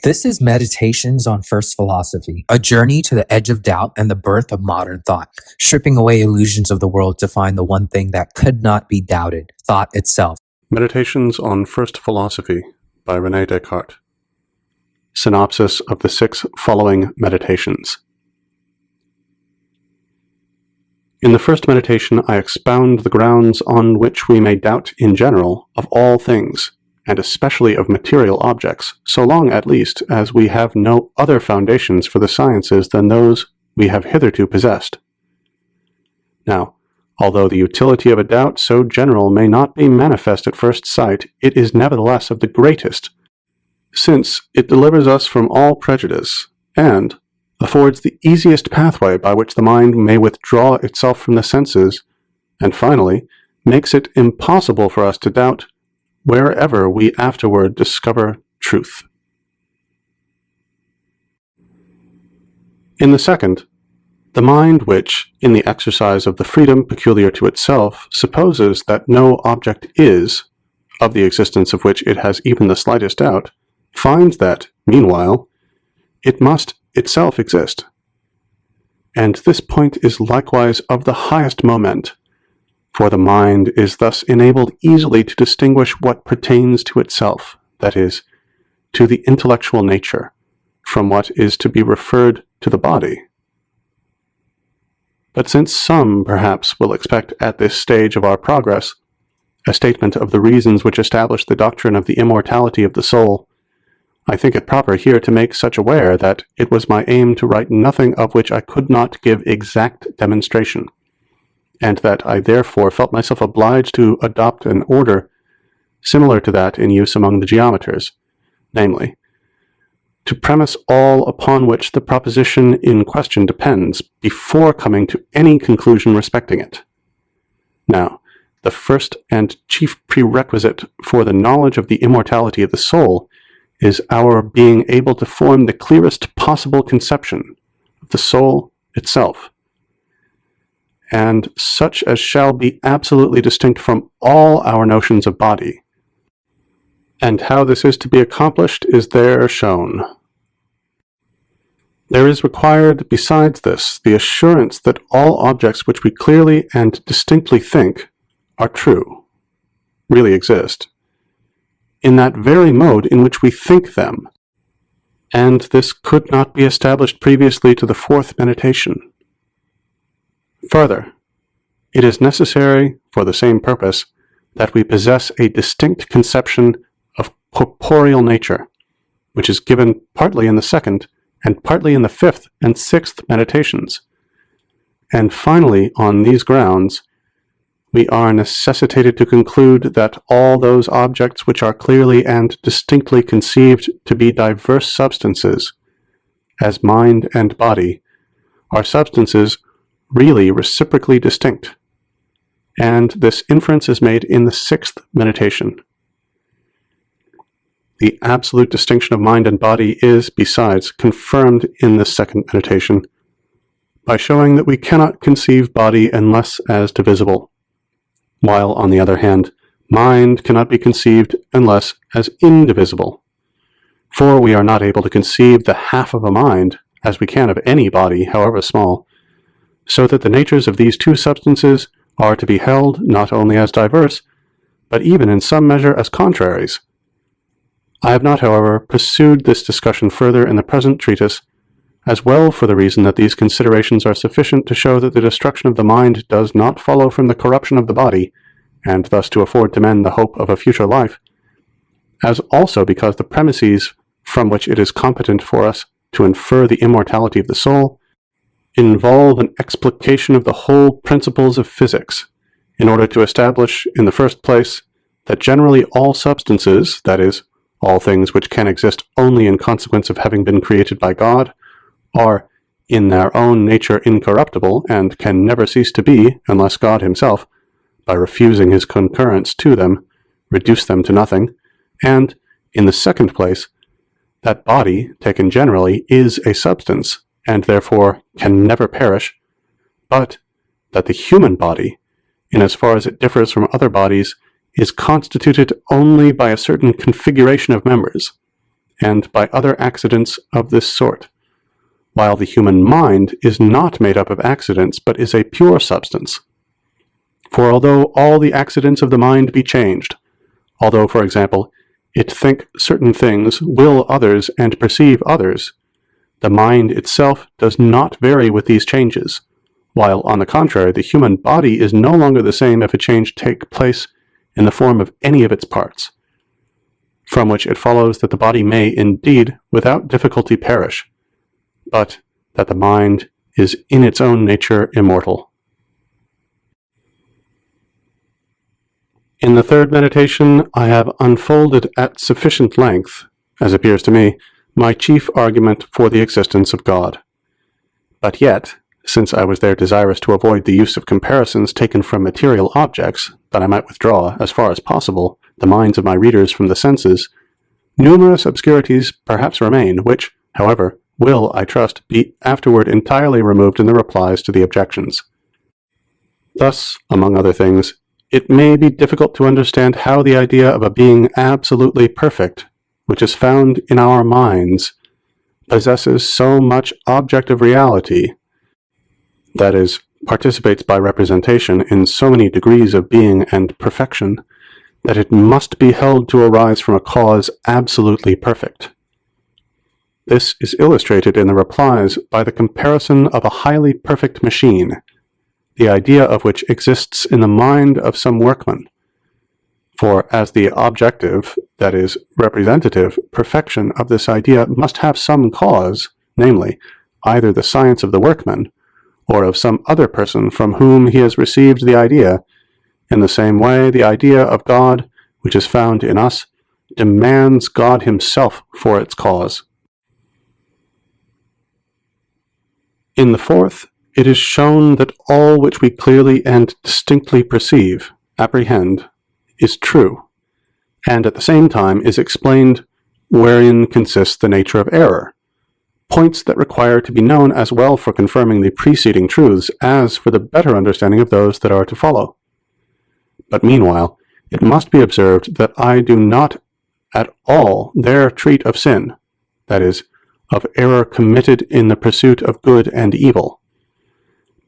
This is Meditations on First Philosophy, a journey to the edge of doubt and the birth of modern thought, stripping away illusions of the world to find the one thing that could not be doubted, thought itself. Meditations on First Philosophy by René Descartes. Synopsis of the 6 following meditations. In the first meditation, I expound the grounds on which we may doubt in general of all things, and especially of material objects, so long at least as we have no other foundations for the sciences than those we have hitherto possessed. Now, although the utility of a doubt so general may not be manifest at first sight, it is nevertheless of the greatest, since it delivers us from all prejudice, and affords the easiest pathway by which the mind may withdraw itself from the senses, and finally makes it impossible for us to doubt wherever we afterward discover truth. In the second, the mind which, in the exercise of the freedom peculiar to itself, supposes that no object is, of the existence of which it has even the slightest doubt, finds that, meanwhile, it must itself exist. And this point is likewise of the highest moment, for the mind is thus enabled easily to distinguish what pertains to itself, that is, to the intellectual nature, from what is to be referred to the body. But since some, perhaps, will expect at this stage of our progress a statement of the reasons which establish the doctrine of the immortality of the soul, I think it proper here to make such aware that it was my aim to write nothing of which I could not give exact demonstration, and that I therefore felt myself obliged to adopt an order similar to that in use among the geometers, namely, to premise all upon which the proposition in question depends before coming to any conclusion respecting it. Now, the first and chief prerequisite for the knowledge of the immortality of the soul is our being able to form the clearest possible conception of the soul itself, and such as shall be absolutely distinct from all our notions of body. And how this is to be accomplished is there shown. There is required, besides this, the assurance that all objects which we clearly and distinctly think are true, really exist, in that very mode in which we think them, and this could not be established previously to the fourth meditation. Further, it is necessary, for the same purpose, that we possess a distinct conception of corporeal nature, which is given partly in the second, and partly in the fifth and sixth meditations. And finally, on these grounds, we are necessitated to conclude that all those objects which are clearly and distinctly conceived to be diverse substances, as mind and body, are substances really reciprocally distinct, and this inference is made in the sixth meditation. The absolute distinction of mind and body is, besides, confirmed in this second meditation by showing that we cannot conceive body unless as divisible, while, on the other hand, mind cannot be conceived unless as indivisible, for we are not able to conceive the half of a mind, as we can of any body, however small, so that the natures of these two substances are to be held not only as diverse, but even in some measure as contraries. I have not, however, pursued this discussion further in the present treatise, as well for the reason that these considerations are sufficient to show that the destruction of the mind does not follow from the corruption of the body, and thus to afford to men the hope of a future life, as also because the premises from which it is competent for us to infer the immortality of the soul involve an explication of the whole principles of physics, in order to establish, in the first place, that generally all substances, that is, all things which can exist only in consequence of having been created by God, are in their own nature incorruptible, and can never cease to be, unless God himself, by refusing his concurrence to them, reduce them to nothing, and, in the second place, that body, taken generally, is a substance, and therefore can never perish, but that the human body, in as far as it differs from other bodies, is constituted only by a certain configuration of members, and by other accidents of this sort, while the human mind is not made up of accidents, but is a pure substance. For although all the accidents of the mind be changed, although, for example, it think certain things, will others, and perceive others, the mind itself does not vary with these changes, while, on the contrary, the human body is no longer the same if a change take place in the form of any of its parts, from which it follows that the body may indeed without difficulty perish, but that the mind is in its own nature immortal. In the third meditation, I have unfolded at sufficient length, as appears to me, my chief argument for the existence of God. But yet, since I was there desirous to avoid the use of comparisons taken from material objects, that I might withdraw, as far as possible, the minds of my readers from the senses, numerous obscurities perhaps remain, which, however, will, I trust, be afterward entirely removed in the replies to the objections. Thus, among other things, it may be difficult to understand how the idea of a being absolutely perfect, which is found in our minds, possesses so much objective reality, that is, participates by representation in so many degrees of being and perfection, that it must be held to arise from a cause absolutely perfect. This is illustrated in the replies by the comparison of a highly perfect machine, the idea of which exists in the mind of some workman. For as the objective, that is, representative, perfection of this idea must have some cause, namely, either the science of the workman, or of some other person from whom he has received the idea, in the same way the idea of God, which is found in us, demands God himself for its cause. In the fourth, it is shown that all which we clearly and distinctly perceive, apprehend, is true, and at the same time is explained wherein consists the nature of error, points that require to be known as well for confirming the preceding truths as for the better understanding of those that are to follow. But meanwhile, it must be observed that I do not at all there treat of sin, that is, of error committed in the pursuit of good and evil,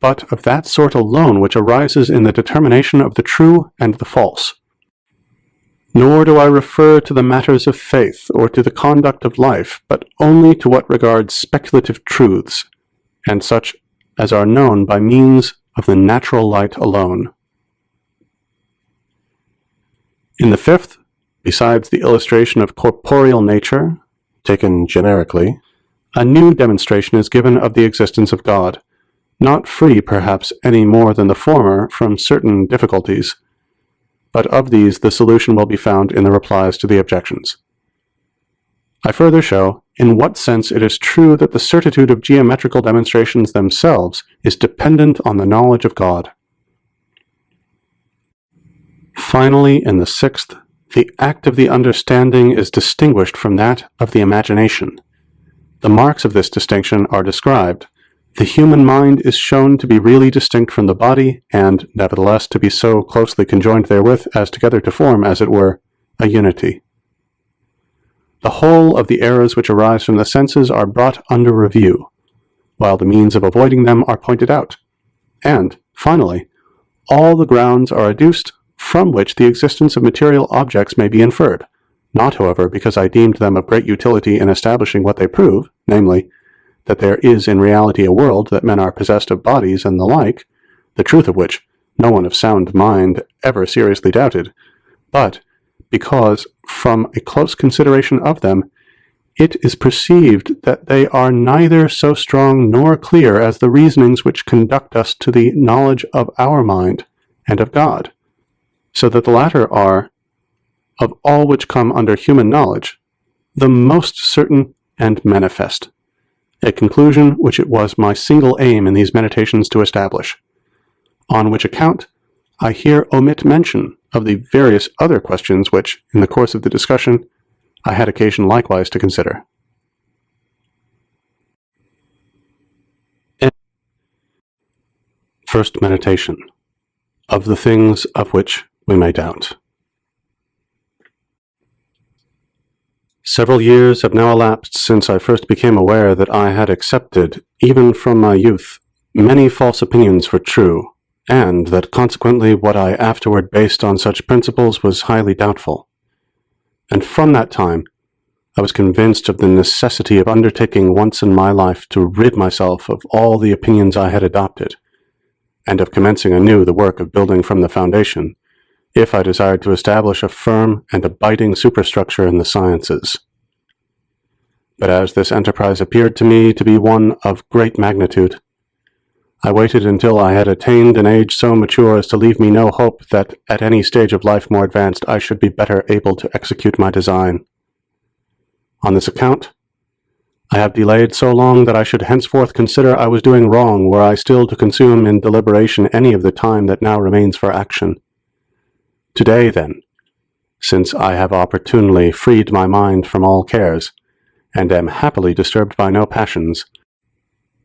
but of that sort alone which arises in the determination of the true and the false. Nor do I refer to the matters of faith or to the conduct of life, but only to what regards speculative truths, and such as are known by means of the natural light alone. In the fifth, besides the illustration of corporeal nature, taken generically, a new demonstration is given of the existence of God, not free, perhaps, any more than the former from certain difficulties, but of these the solution will be found in the replies to the objections. I further show in what sense it is true that the certitude of geometrical demonstrations themselves is dependent on the knowledge of God. Finally, in the sixth, the act of the understanding is distinguished from that of the imagination. The marks of this distinction are described. The human mind is shown to be really distinct from the body, and nevertheless to be so closely conjoined therewith as together to form, as it were, a unity. The whole of the errors which arise from the senses are brought under review, while the means of avoiding them are pointed out. And, finally, all the grounds are adduced from which the existence of material objects may be inferred, not, however, because I deemed them of great utility in establishing what they prove, namely, that there is in reality a world, that men are possessed of bodies and the like, the truth of which no one of sound mind ever seriously doubted, but because, from a close consideration of them, it is perceived that they are neither so strong nor clear as the reasonings which conduct us to the knowledge of our mind and of God, so that the latter are, of all which come under human knowledge, the most certain and manifest, a conclusion which it was my single aim in these meditations to establish, on which account I here omit mention of the various other questions which, in the course of the discussion, I had occasion likewise to consider. First meditation, of the things of which we may doubt. Several years have now elapsed since I first became aware that I had accepted, even from my youth, many false opinions for true, and that consequently what I afterward based on such principles was highly doubtful. And from that time, I was convinced of the necessity of undertaking once in my life to rid myself of all the opinions I had adopted, and of commencing anew the work of building from the foundation, if I desired to establish a firm and abiding superstructure in the sciences. But as this enterprise appeared to me to be one of great magnitude, I waited until I had attained an age so mature as to leave me no hope that at any stage of life more advanced I should be better able to execute my design. On this account, I have delayed so long that I should henceforth consider I was doing wrong were I still to consume in deliberation any of the time that now remains for action. Today, then, since I have opportunely freed my mind from all cares, and am happily disturbed by no passions,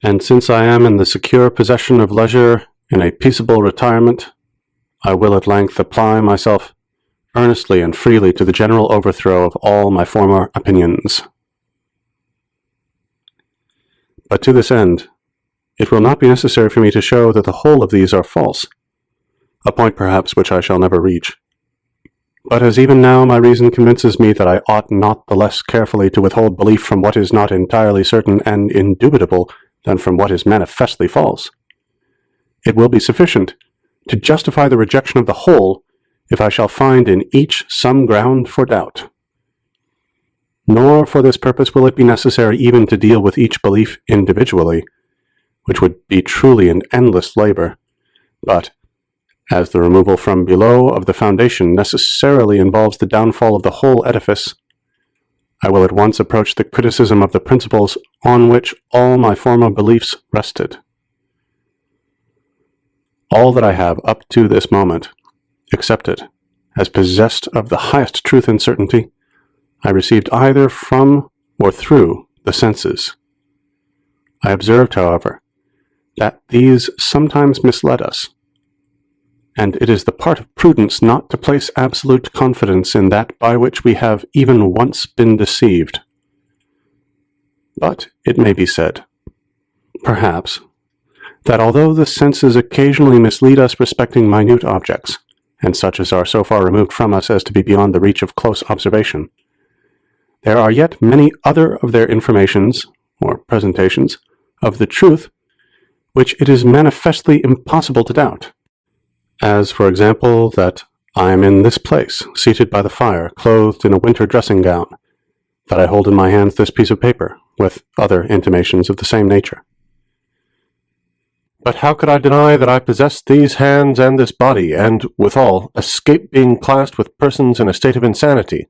and since I am in the secure possession of leisure in a peaceable retirement, I will at length apply myself earnestly and freely to the general overthrow of all my former opinions. But to this end, it will not be necessary for me to show that the whole of these are false, a point perhaps which I shall never reach. But as even now my reason convinces me that I ought not the less carefully to withhold belief from what is not entirely certain and indubitable than from what is manifestly false, it will be sufficient to justify the rejection of the whole if I shall find in each some ground for doubt. Nor for this purpose will it be necessary even to deal with each belief individually, which would be truly an endless labor, but as the removal from below of the foundation necessarily involves the downfall of the whole edifice, I will at once approach the criticism of the principles on which all my former beliefs rested. All that I have up to this moment accepted as possessed of the highest truth and certainty, I received either from or through the senses. I observed, however, that these sometimes misled us, and it is the part of prudence not to place absolute confidence in that by which we have even once been deceived. But it may be said, perhaps, that although the senses occasionally mislead us respecting minute objects, and such as are so far removed from us as to be beyond the reach of close observation, there are yet many other of their informations, or presentations, of the truth, which it is manifestly impossible to doubt. As, for example, that I am in this place, seated by the fire, clothed in a winter dressing gown, that I hold in my hands this piece of paper, with other intimations of the same nature. But how could I deny that I possess these hands and this body, and, withal, escape being classed with persons in a state of insanity,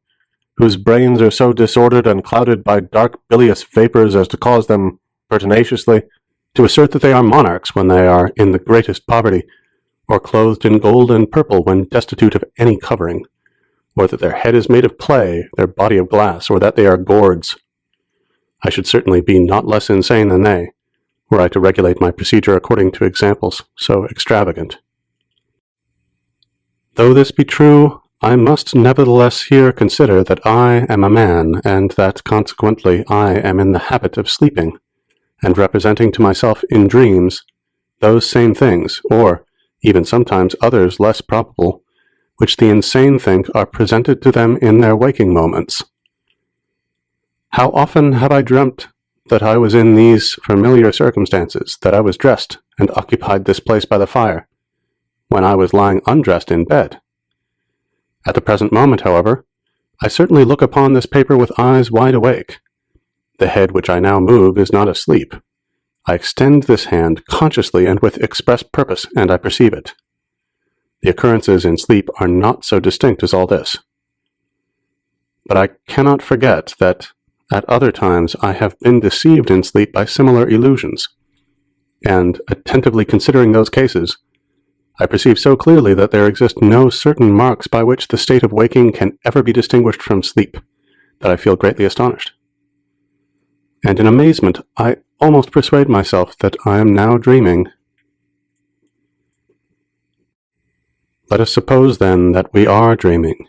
whose brains are so disordered and clouded by dark bilious vapors as to cause them, pertinaciously, to assert that they are monarchs when they are in the greatest poverty, or clothed in gold and purple when destitute of any covering, or that their head is made of clay, their body of glass, or that they are gourds. I should certainly be not less insane than they, were I to regulate my procedure according to examples so extravagant. Though this be true, I must nevertheless here consider that I am a man, and that consequently I am in the habit of sleeping, and representing to myself in dreams those same things, or even sometimes others less probable, which the insane think are presented to them in their waking moments. How often have I dreamt that I was in these familiar circumstances, that I was dressed and occupied this place by the fire, when I was lying undressed in bed. At the present moment, however, I certainly look upon this paper with eyes wide awake. The head which I now move is not asleep. I extend this hand consciously and with express purpose, and I perceive it. The occurrences in sleep are not so distinct as all this. But I cannot forget that at other times I have been deceived in sleep by similar illusions, and attentively considering those cases, I perceive so clearly that there exist no certain marks by which the state of waking can ever be distinguished from sleep, that I feel greatly astonished. And in amazement I almost persuade myself that I am now dreaming. Let us suppose then that we are dreaming,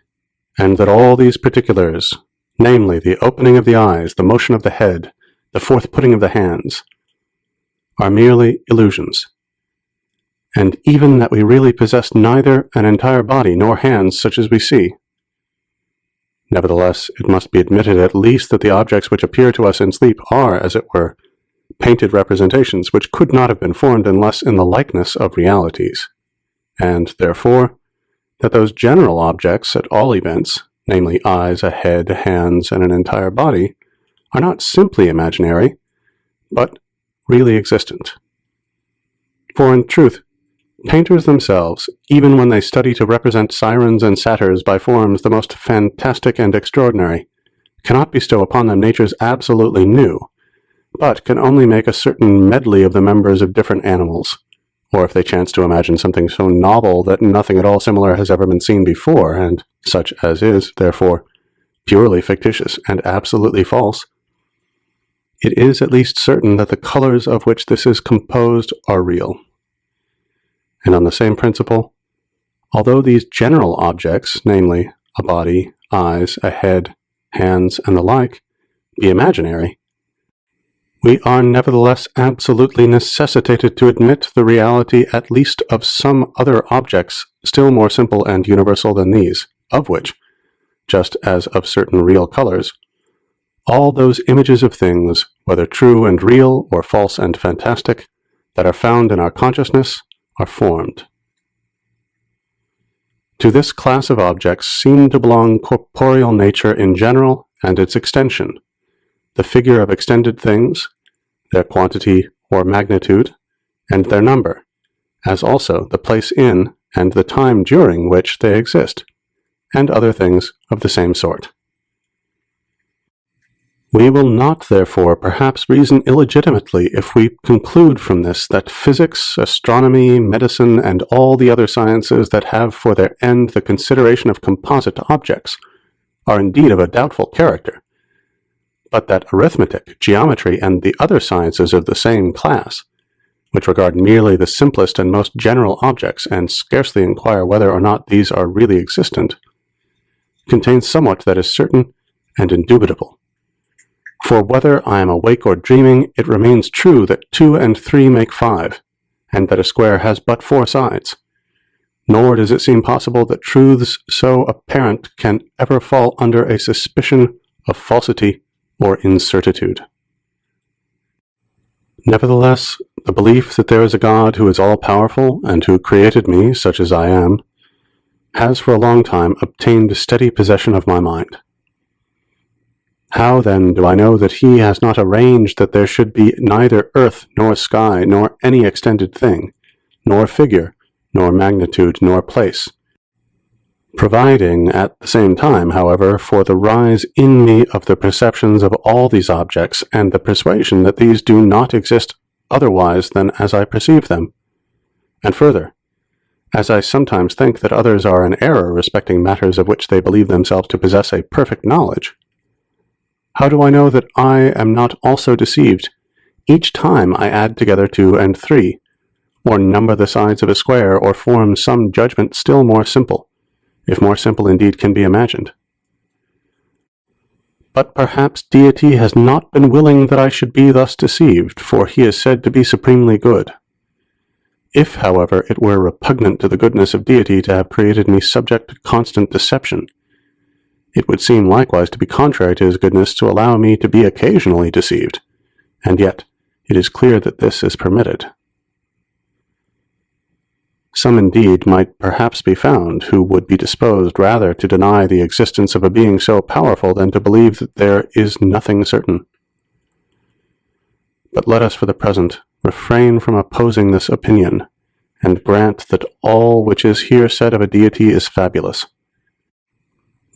and that all these particulars, namely the opening of the eyes, the motion of the head, the forth-putting of the hands, are merely illusions, and even that we really possess neither an entire body nor hands such as we see. Nevertheless, it must be admitted at least that the objects which appear to us in sleep are, as it were, painted representations which could not have been formed unless in the likeness of realities, and, therefore, that those general objects, at all events, namely eyes, a head, hands, and an entire body, are not simply imaginary, but really existent. For in truth, painters themselves, even when they study to represent sirens and satyrs by forms the most fantastic and extraordinary, cannot bestow upon them natures absolutely new, but can only make a certain medley of the members of different animals, or if they chance to imagine something so novel that nothing at all similar has ever been seen before, and such as is, therefore, purely fictitious and absolutely false, it is at least certain that the colors of which this is composed are real. And on the same principle, although these general objects, namely a body, eyes, a head, hands, and the like, be imaginary, we are nevertheless absolutely necessitated to admit the reality at least of some other objects still more simple and universal than these, of which, just as of certain real colors, all those images of things, whether true and real or false and fantastic, that are found in our consciousness, are formed. To this class of objects seem to belong corporeal nature in general and its extension, the figure of extended things, their quantity or magnitude, and their number, as also the place in and the time during which they exist, and other things of the same sort. We will not, therefore, perhaps reason illegitimately if we conclude from this that physics, astronomy, medicine, and all the other sciences that have for their end the consideration of composite objects are indeed of a doubtful character, but that arithmetic, geometry, and the other sciences of the same class, which regard merely the simplest and most general objects and scarcely inquire whether or not these are really existent, contain somewhat that is certain and indubitable. For whether I am awake or dreaming, it remains true that 2 and 3 make 5, and that a square has but 4 sides. Nor does it seem possible that truths so apparent can ever fall under a suspicion of falsity or incertitude. Nevertheless, the belief that there is a God who is all-powerful and who created me, such as I am, has for a long time obtained steady possession of my mind. How, then, do I know that he has not arranged that there should be neither earth nor sky nor any extended thing, nor figure, nor magnitude, nor place, providing at the same time, however, for the rise in me of the perceptions of all these objects and the persuasion that these do not exist otherwise than as I perceive them? And further, as I sometimes think that others are in error respecting matters of which they believe themselves to possess a perfect knowledge, how do I know that I am not also deceived each time I add together 2 and 3, or number the sides of a square, or form some judgment still more simple, if more simple indeed can be imagined? But perhaps deity has not been willing that I should be thus deceived, for he is said to be supremely good. If, however, it were repugnant to the goodness of deity to have created me subject to constant deception, it would seem likewise to be contrary to his goodness to allow me to be occasionally deceived, and yet it is clear that this is permitted. Some indeed might perhaps be found who would be disposed rather to deny the existence of a being so powerful than to believe that there is nothing certain. But let us for the present refrain from opposing this opinion, and grant that all which is here said of a deity is fabulous.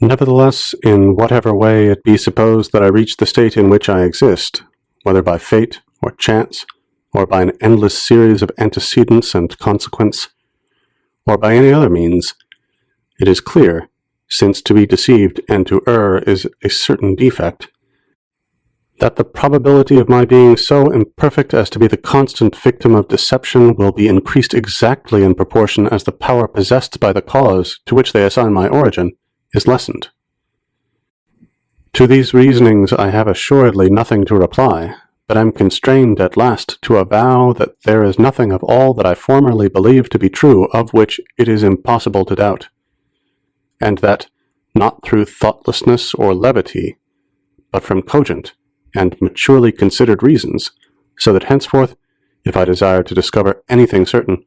Nevertheless, in whatever way it be supposed that I reach the state in which I exist, whether by fate or chance, or by an endless series of antecedents and consequents, or by any other means, it is clear, since to be deceived and to err is a certain defect, that the probability of my being so imperfect as to be the constant victim of deception will be increased exactly in proportion as the power possessed by the cause to which they assign my origin is lessened. To these reasonings I have assuredly nothing to reply, but am constrained at last to avow that there is nothing of all that I formerly believed to be true of which it is impossible to doubt, and that, not through thoughtlessness or levity, but from cogent and maturely considered reasons, so that henceforth, if I desire to discover anything certain,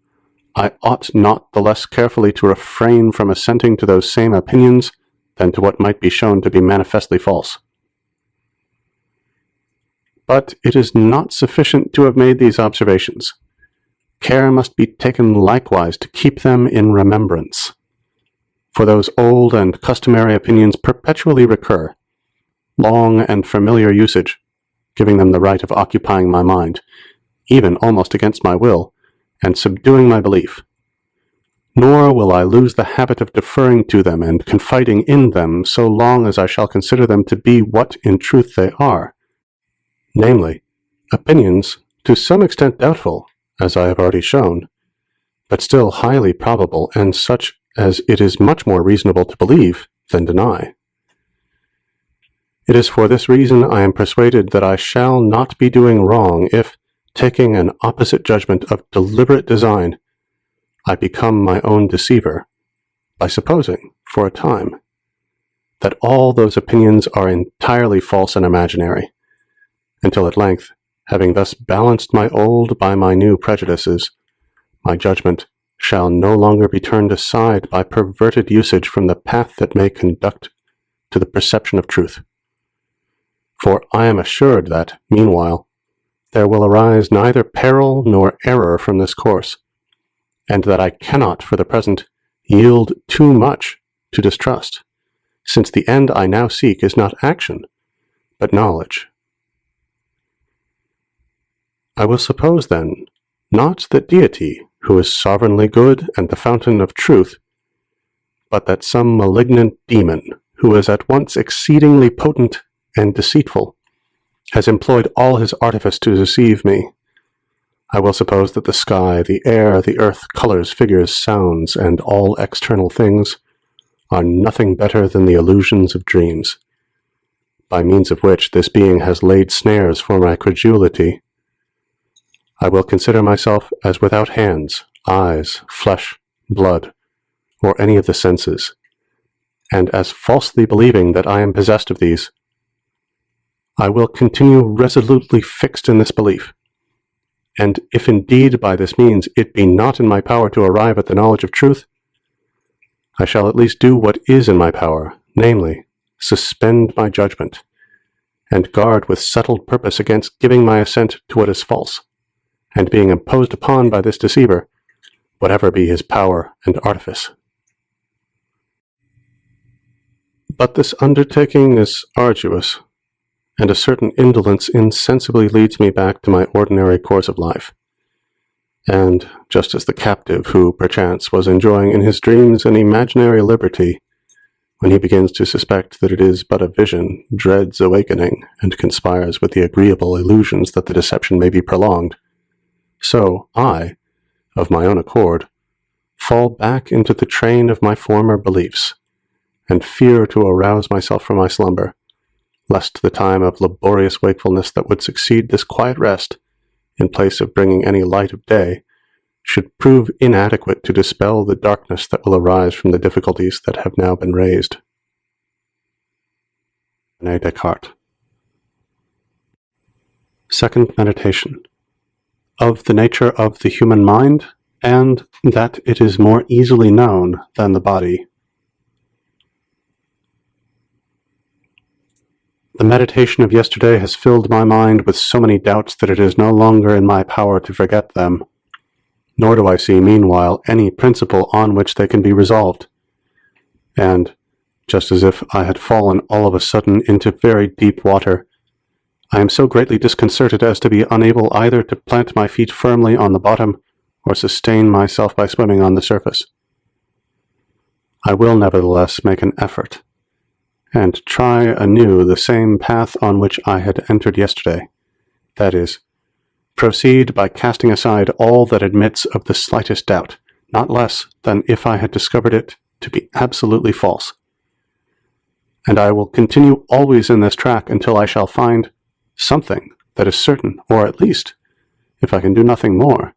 I ought not the less carefully to refrain from assenting to those same opinions than to what might be shown to be manifestly false. But it is not sufficient to have made these observations. Care must be taken likewise to keep them in remembrance. For those old and customary opinions perpetually recur, long and familiar usage, giving them the right of occupying my mind, even almost against my will, and subduing my belief. Nor will I lose the habit of deferring to them and confiding in them so long as I shall consider them to be what in truth they are, namely, opinions to some extent doubtful, as I have already shown, but still highly probable, and such as it is much more reasonable to believe than deny. It is for this reason I am persuaded that I shall not be doing wrong if, taking an opposite judgment of deliberate design, I become my own deceiver, by supposing, for a time, that all those opinions are entirely false and imaginary, until at length, having thus balanced my old by my new prejudices, my judgment shall no longer be turned aside by perverted usage from the path that may conduct to the perception of truth. For I am assured that, meanwhile, there will arise neither peril nor error from this course, and that I cannot, for the present, yield too much to distrust, since the end I now seek is not action, but knowledge. I will suppose, then, not that Deity, who is sovereignly good and the fountain of truth, but that some malignant demon, who is at once exceedingly potent and deceitful, has employed all his artifice to deceive me. I will suppose that the sky, the air, the earth, colors, figures, sounds, and all external things are nothing better than the illusions of dreams, by means of which this being has laid snares for my credulity. I will consider myself as without hands, eyes, flesh, blood, or any of the senses, and as falsely believing that I am possessed of these. I will continue resolutely fixed in this belief, and if indeed by this means it be not in my power to arrive at the knowledge of truth, I shall at least do what is in my power, namely, suspend my judgment, and guard with settled purpose against giving my assent to what is false, and being imposed upon by this deceiver, whatever be his power and artifice. But this undertaking is arduous, and a certain indolence insensibly leads me back to my ordinary course of life. And, just as the captive who, perchance, was enjoying in his dreams an imaginary liberty, when he begins to suspect that it is but a vision, dreads awakening, and conspires with the agreeable illusions that the deception may be prolonged, so I, of my own accord, fall back into the train of my former beliefs, and fear to arouse myself from my slumber, lest the time of laborious wakefulness that would succeed this quiet rest, in place of bringing any light of day, should prove inadequate to dispel the darkness that will arise from the difficulties that have now been raised. René Descartes. Second meditation. Of the nature of the human mind, and that it is more easily known than the body. The meditation of yesterday has filled my mind with so many doubts that it is no longer in my power to forget them, nor do I see meanwhile any principle on which they can be resolved. And, just as if I had fallen all of a sudden into very deep water, I am so greatly disconcerted as to be unable either to plant my feet firmly on the bottom or sustain myself by swimming on the surface. I will nevertheless make an effort, and try anew the same path on which I had entered yesterday, that is, proceed by casting aside all that admits of the slightest doubt, not less than if I had discovered it to be absolutely false. and I will continue always in this track until I shall find something that is certain, or at least, if I can do nothing more,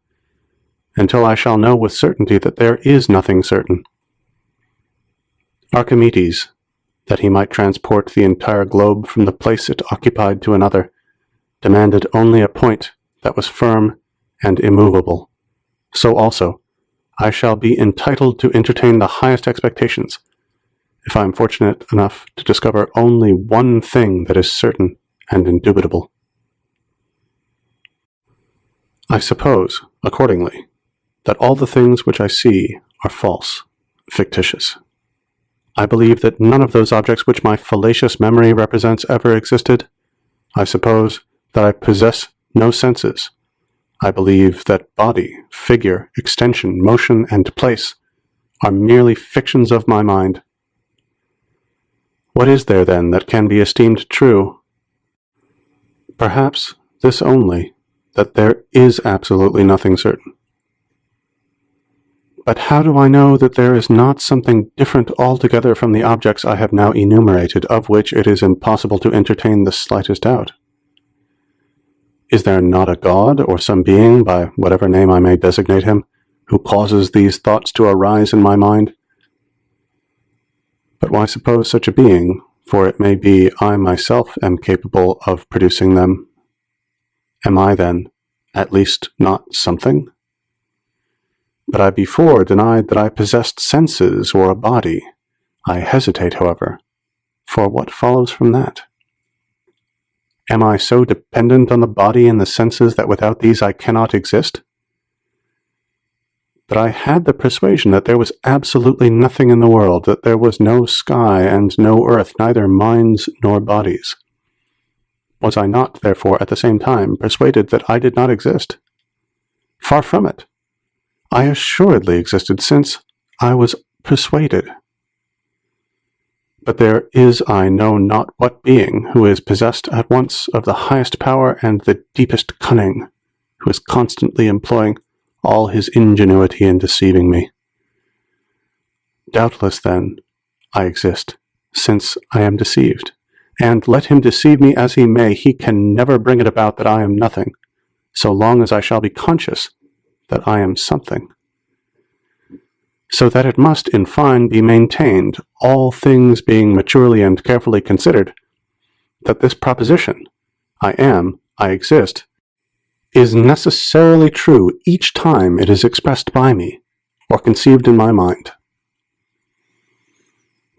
until I shall know with certainty that there is nothing certain. Archimedes, that he might transport the entire globe from the place it occupied to another, demanded only a point that was firm and immovable. So also, I shall be entitled to entertain the highest expectations, if I am fortunate enough to discover only one thing that is certain and indubitable. I suppose, accordingly, that all the things which I see are false, fictitious. I believe that none of those objects which my fallacious memory represents ever existed. I suppose that I possess no senses. I believe that body, figure, extension, motion, and place are merely fictions of my mind. What is there, then, that can be esteemed true? Perhaps this only, that there is absolutely nothing certain. But how do I know that there is not something different altogether from the objects I have now enumerated, of which it is impossible to entertain the slightest doubt? Is there not a God, or some being, by whatever name I may designate him, who causes these thoughts to arise in my mind? But why suppose such a being, for it may be I myself am capable of producing them? Am I, then, at least not something? But I before denied that I possessed senses or a body. I hesitate, however, for what follows from that? Am I so dependent on the body and the senses that without these I cannot exist? But I had the persuasion that there was absolutely nothing in the world, that there was no sky and no earth, neither minds nor bodies. Was I not, therefore, at the same time, persuaded that I did not exist? Far from it. I assuredly existed, since I was persuaded. But there is I know not what being who is possessed at once of the highest power and the deepest cunning, who is constantly employing all his ingenuity in deceiving me. Doubtless, then, I exist, since I am deceived, and let him deceive me as he may, he can never bring it about that I am nothing, so long as I shall be conscious that I am something. So that it must, in fine, be maintained, all things being maturely and carefully considered, that this proposition, I am, I exist, is necessarily true each time it is expressed by me, or conceived in my mind.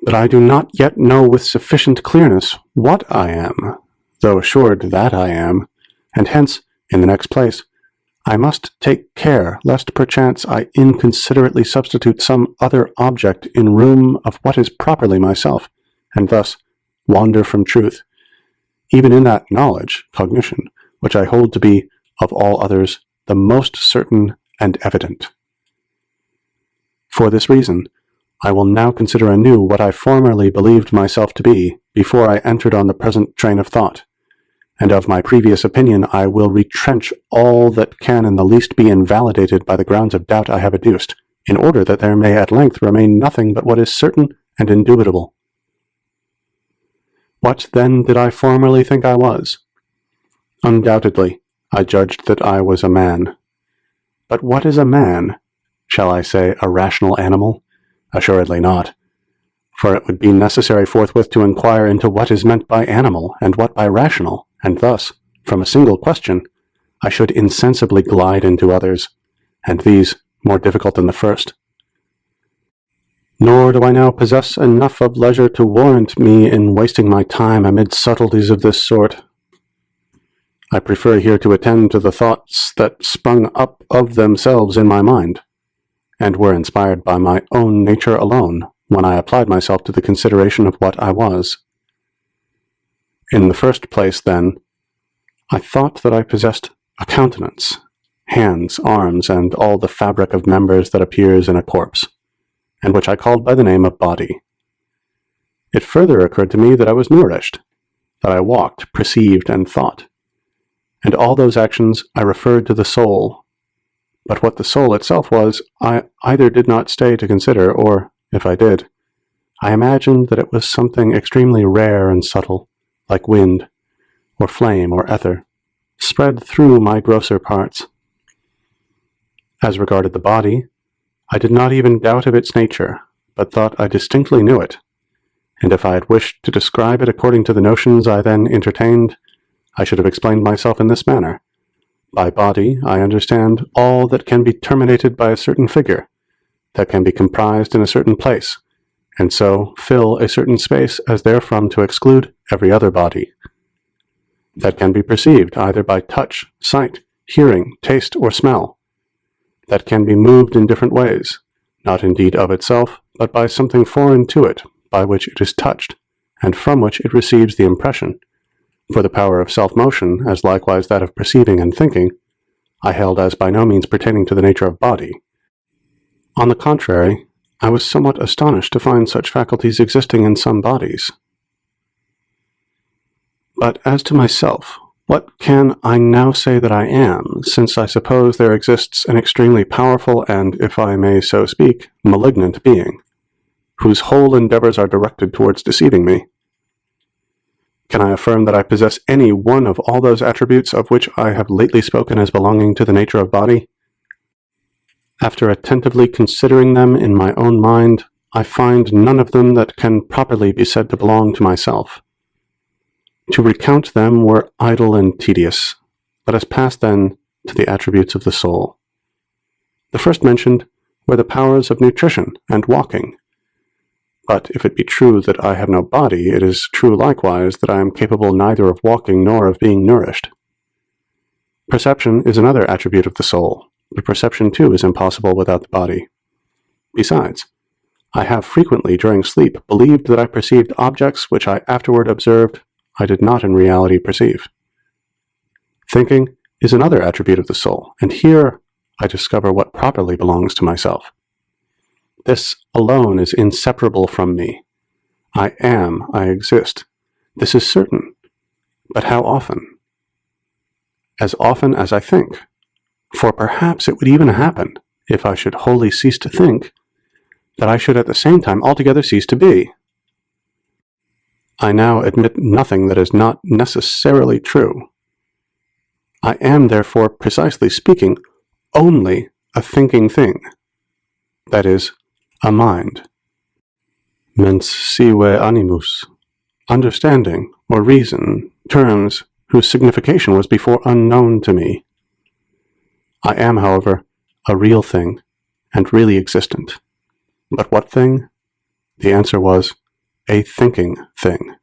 But I do not yet know with sufficient clearness what I am, though assured that I am, and hence, in the next place, I must take care lest perchance I inconsiderately substitute some other object in room of what is properly myself, and thus wander from truth, even in that knowledge, cognition, which I hold to be, of all others, the most certain and evident. For this reason, I will now consider anew what I formerly believed myself to be, before I entered on the present train of thought, and of my previous opinion I will retrench all that can in the least be invalidated by the grounds of doubt I have adduced, in order that there may at length remain nothing but what is certain and indubitable. What then did I formerly think I was? Undoubtedly, I judged that I was a man. But what is a man? Shall I say a rational animal? Assuredly not. For it would be necessary forthwith to inquire into what is meant by animal and what by rational, and thus, from a single question, I should insensibly glide into others, and these more difficult than the first. Nor do I now possess enough of leisure to warrant me in wasting my time amid subtleties of this sort. I prefer here to attend to the thoughts that sprung up of themselves in my mind, and were inspired by my own nature alone, when I applied myself to the consideration of what I was. In the first place, then, I thought that I possessed a countenance, hands, arms, and all the fabric of members that appears in a corpse, and which I called by the name of body. It further occurred to me that I was nourished, that I walked, perceived, and thought, and all those actions I referred to the soul. But what the soul itself was, I either did not stay to consider, or, if I did, I imagined that it was something extremely rare and subtle, like wind, or flame, or ether, spread through my grosser parts. As regarded the body, I did not even doubt of its nature, but thought I distinctly knew it, and if I had wished to describe it according to the notions I then entertained, I should have explained myself in this manner. By body, I understand all that can be terminated by a certain figure, that can be comprised in a certain place, and so fill a certain space as therefrom to exclude every other body. That can be perceived either by touch, sight, hearing, taste, or smell. That can be moved in different ways, not indeed of itself, but by something foreign to it, by which it is touched, and from which it receives the impression. For the power of self-motion, as likewise that of perceiving and thinking, I held as by no means pertaining to the nature of body. On the contrary, I was somewhat astonished to find such faculties existing in some bodies. But as to myself, what can I now say that I am, since I suppose there exists an extremely powerful and, if I may so speak, malignant being, whose whole endeavors are directed towards deceiving me? Can I affirm that I possess any one of all those attributes of which I have lately spoken as belonging to the nature of body? After attentively considering them in my own mind, I find none of them that can properly be said to belong to myself. To recount them were idle and tedious. Let us pass then to the attributes of the soul. The first mentioned were the powers of nutrition and walking. But if it be true that I have no body, it is true likewise that I am capable neither of walking nor of being nourished. Perception is another attribute of the soul, but perception too is impossible without the body. Besides, I have frequently during sleep believed that I perceived objects which I afterward observed I did not in reality perceive. Thinking is another attribute of the soul, and here I discover what properly belongs to myself. This alone is inseparable from me. I am, I exist. This is certain. But how often? As often as I think. For perhaps it would even happen, if I should wholly cease to think, that I should at the same time altogether cease to be. I now admit nothing that is not necessarily true. I am, therefore, precisely speaking, only a thinking thing. That is, a mind. Mens sive animus. Understanding, or reason, terms whose signification was before unknown to me. I am, however, a real thing, and really existent. But what thing? The answer was, a thinking thing.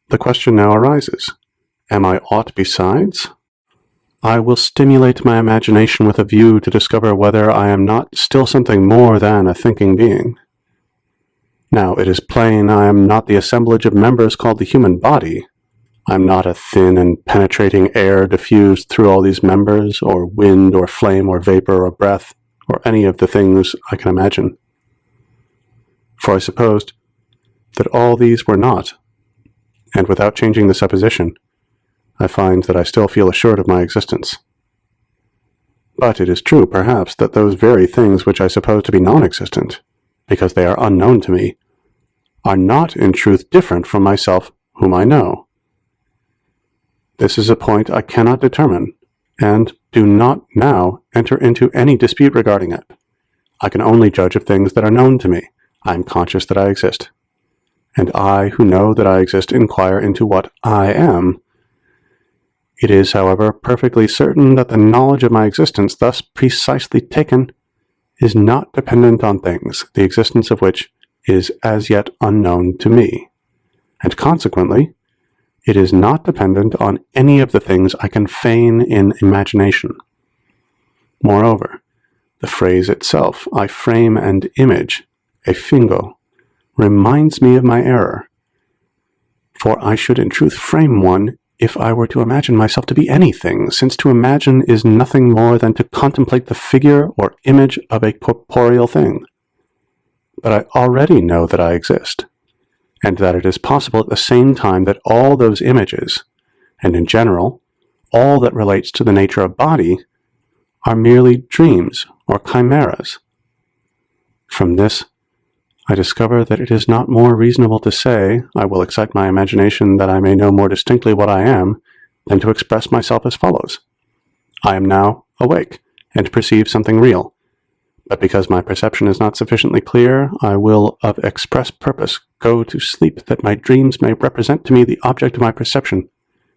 The question now arises, am I aught besides? I will stimulate my imagination with a view to discover whether I am not still something more than a thinking being. Now, it is plain I am not the assemblage of members called the human body. I am not a thin and penetrating air diffused through all these members, or wind, or flame, or vapor, or breath, or any of the things I can imagine. For I supposed that all these were not, and without changing the supposition, I find that I still feel assured of my existence. But it is true, perhaps, that those very things which I suppose to be non-existent, because they are unknown to me, are not in truth different from myself whom I know. This is a point I cannot determine, and do not now enter into any dispute regarding it. I can only judge of things that are known to me. I am conscious that I exist. And I, who know that I exist, inquire into what I am. It is, however, perfectly certain that the knowledge of my existence, thus precisely taken, is not dependent on things, the existence of which is as yet unknown to me. And consequently, it is not dependent on any of the things I can feign in imagination. Moreover, the phrase itself, I frame and image, a fingo, reminds me of my error. For I should in truth frame one if I were to imagine myself to be anything, since to imagine is nothing more than to contemplate the figure or image of a corporeal thing. But I already know that I exist, and that it is possible at the same time that all those images, and in general, all that relates to the nature of body, are merely dreams or chimeras. From this, I discover that it is not more reasonable to say, I will excite my imagination that I may know more distinctly what I am, than to express myself as follows. I am now awake, and perceive something real. But because my perception is not sufficiently clear, I will of express purpose go to sleep that my dreams may represent to me the object of my perception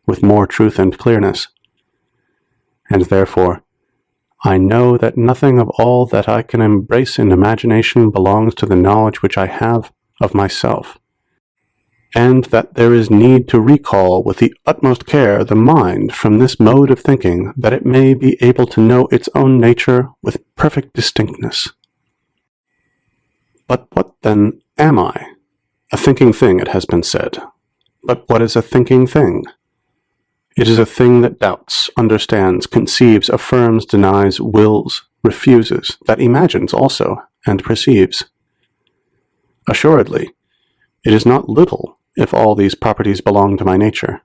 with more truth and clearness. And therefore, I know that nothing of all that I can embrace in imagination belongs to the knowledge which I have of myself, and that there is need to recall with the utmost care the mind from this mode of thinking, that it may be able to know its own nature with perfect distinctness. But what then am I? A thinking thing, it has been said. But what is a thinking thing? It is a thing that doubts, understands, conceives, affirms, denies, wills, refuses, that imagines also, and perceives. Assuredly, it is not little if all these properties belong to my nature.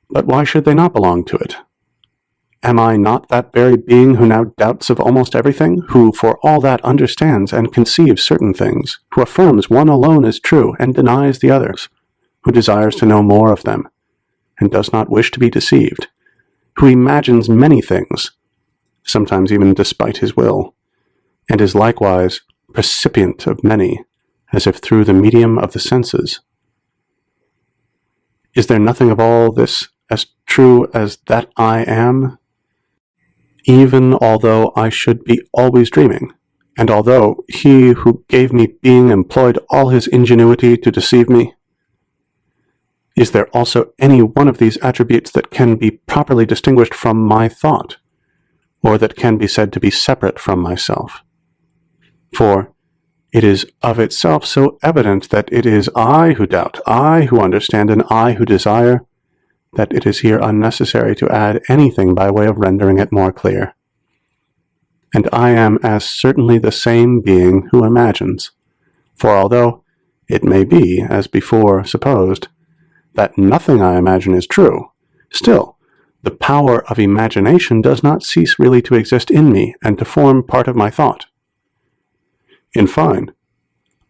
But why should they not belong to it? Am I not that very being who now doubts of almost everything, who for all that understands and conceives certain things, who affirms one alone is true and denies the others, who desires to know more of them, and does not wish to be deceived, who imagines many things, sometimes even despite his will, and is likewise percipient of many, as if through the medium of the senses? Is there nothing of all this as true as that I am? Even although I should be always dreaming, and although he who gave me being employed all his ingenuity to deceive me? Is there also any one of these attributes that can be properly distinguished from my thought, or that can be said to be separate from myself? For it is of itself so evident that it is I who doubt, I who understand, and I who desire, that it is here unnecessary to add anything by way of rendering it more clear. And I am as certainly the same being who imagines, for although it may be, as before supposed, that nothing I imagine is true, still the power of imagination does not cease really to exist in me and to form part of my thought. In fine,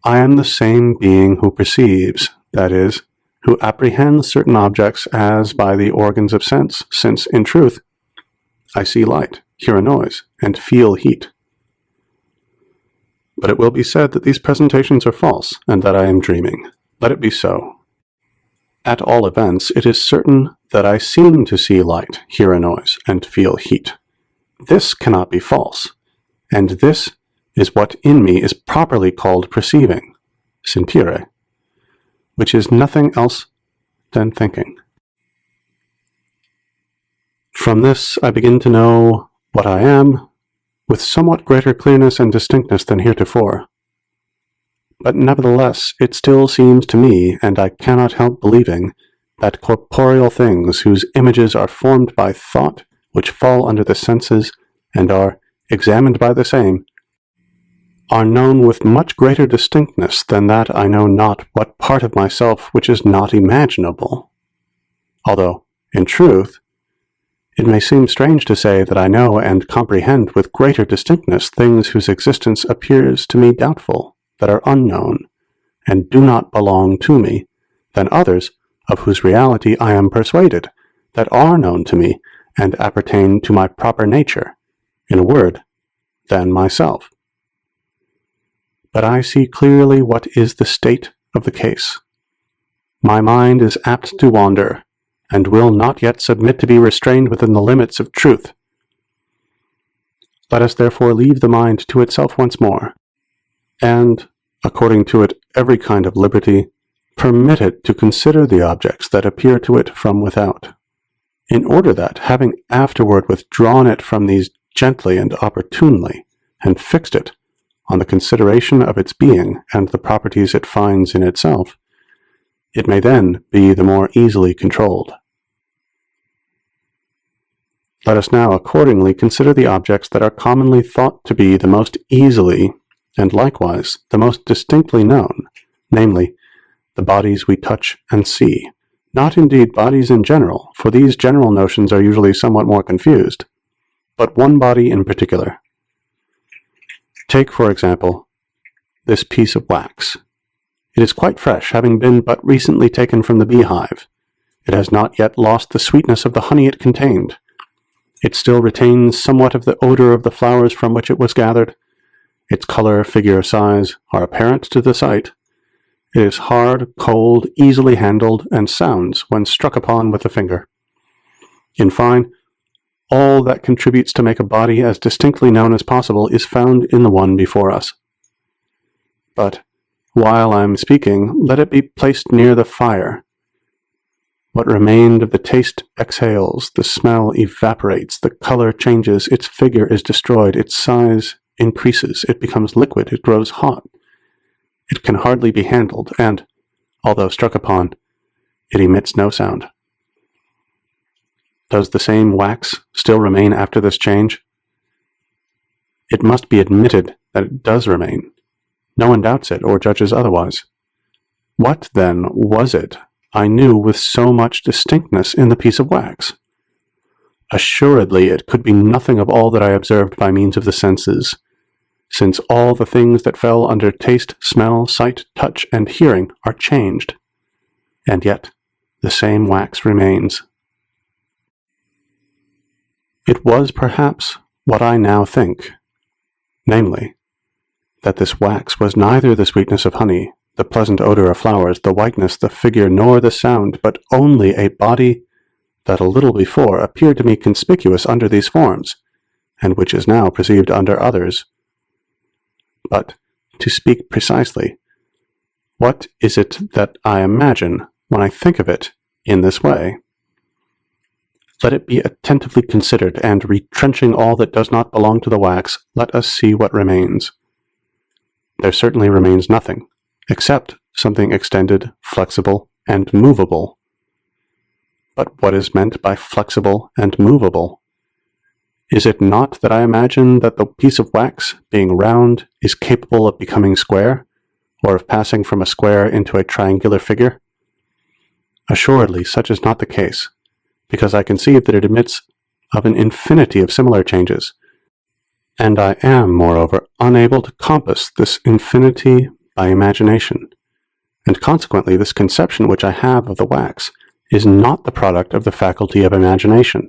I am the same being who perceives, that is, who apprehends certain objects as by the organs of sense, since, in truth, I see light, hear a noise, and feel heat. But it will be said that these presentations are false, and that I am dreaming. Let it be so. At all events, it is certain that I seem to see light, hear a noise, and feel heat. This cannot be false, and this is what in me is properly called perceiving, sentire, which is nothing else than thinking. From this I begin to know what I am with somewhat greater clearness and distinctness than heretofore. But nevertheless it still seems to me, and I cannot help believing, that corporeal things whose images are formed by thought, which fall under the senses, and are examined by the same, are known with much greater distinctness than that I know not what part of myself which is not imaginable. Although, in truth, it may seem strange to say that I know and comprehend with greater distinctness things whose existence appears to me doubtful, that are unknown, and do not belong to me, than others of whose reality I am persuaded, that are known to me, and appertain to my proper nature, in a word, than myself. But I see clearly what is the state of the case. My mind is apt to wander, and will not yet submit to be restrained within the limits of truth. Let us therefore leave the mind to itself once more, and, according to it every kind of liberty, permit it to consider the objects that appear to it from without, in order that, having afterward withdrawn it from these gently and opportunely, and fixed it on the consideration of its being and the properties it finds in itself, it may then be the more easily controlled. Let us now accordingly consider the objects that are commonly thought to be the most easily, and likewise the most distinctly known, namely, the bodies we touch and see. Not indeed bodies in general, for these general notions are usually somewhat more confused, but one body in particular. Take, for example, this piece of wax. It is quite fresh, having been but recently taken from the beehive. It has not yet lost the sweetness of the honey it contained. It still retains somewhat of the odor of the flowers from which it was gathered. Its color, figure, size are apparent to the sight. It is hard, cold, easily handled, and sounds when struck upon with the finger. In fine, all that contributes to make a body as distinctly known as possible is found in the one before us. But while I am speaking, let it be placed near the fire. What remained of the taste exhales, the smell evaporates, the color changes, its figure is destroyed, its size increases, it becomes liquid, it grows hot. It can hardly be handled, and, although struck upon, it emits no sound. Does the same wax still remain after this change? It must be admitted that it does remain. No one doubts it or judges otherwise. What, then, was it I knew with so much distinctness in the piece of wax? Assuredly, it could be nothing of all that I observed by means of the senses, since all the things that fell under taste, smell, sight, touch, and hearing are changed, and yet the same wax remains. It was perhaps what I now think, namely, that this wax was neither the sweetness of honey, the pleasant odor of flowers, the whiteness, the figure, nor the sound, but only a body that a little before appeared to me conspicuous under these forms, and which is now perceived under others. But, to speak precisely, what is it that I imagine when I think of it in this way? Let it be attentively considered, and retrenching all that does not belong to the wax, let us see what remains. There certainly remains nothing, except something extended, flexible, and movable. But what is meant by flexible and movable? Is it not that I imagine that the piece of wax, being round, is capable of becoming square, or of passing from a square into a triangular figure? Assuredly, such is not the case, because I conceive that it admits of an infinity of similar changes, and I am, moreover, unable to compass this infinity by imagination, and consequently this conception which I have of the wax is not the product of the faculty of imagination.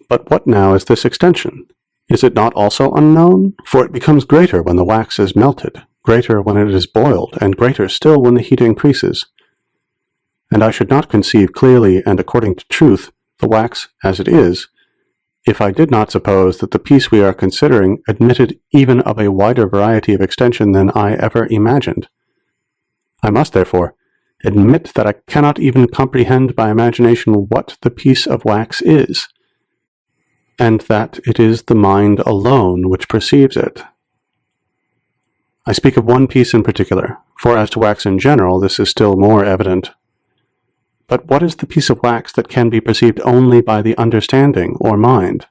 But what now is this extension? Is it not also unknown? For it becomes greater when the wax is melted, greater when it is boiled, and greater still when the heat increases. And I should not conceive clearly and according to truth the wax as it is, if I did not suppose that the piece we are considering admitted even of a wider variety of extension than I ever imagined. I must, therefore, admit that I cannot even comprehend by imagination what the piece of wax is, and that it is the mind alone which perceives it. I speak of one piece in particular, for as to wax in general, this is still more evident. But what is the piece of wax that can be perceived only by the understanding or mind?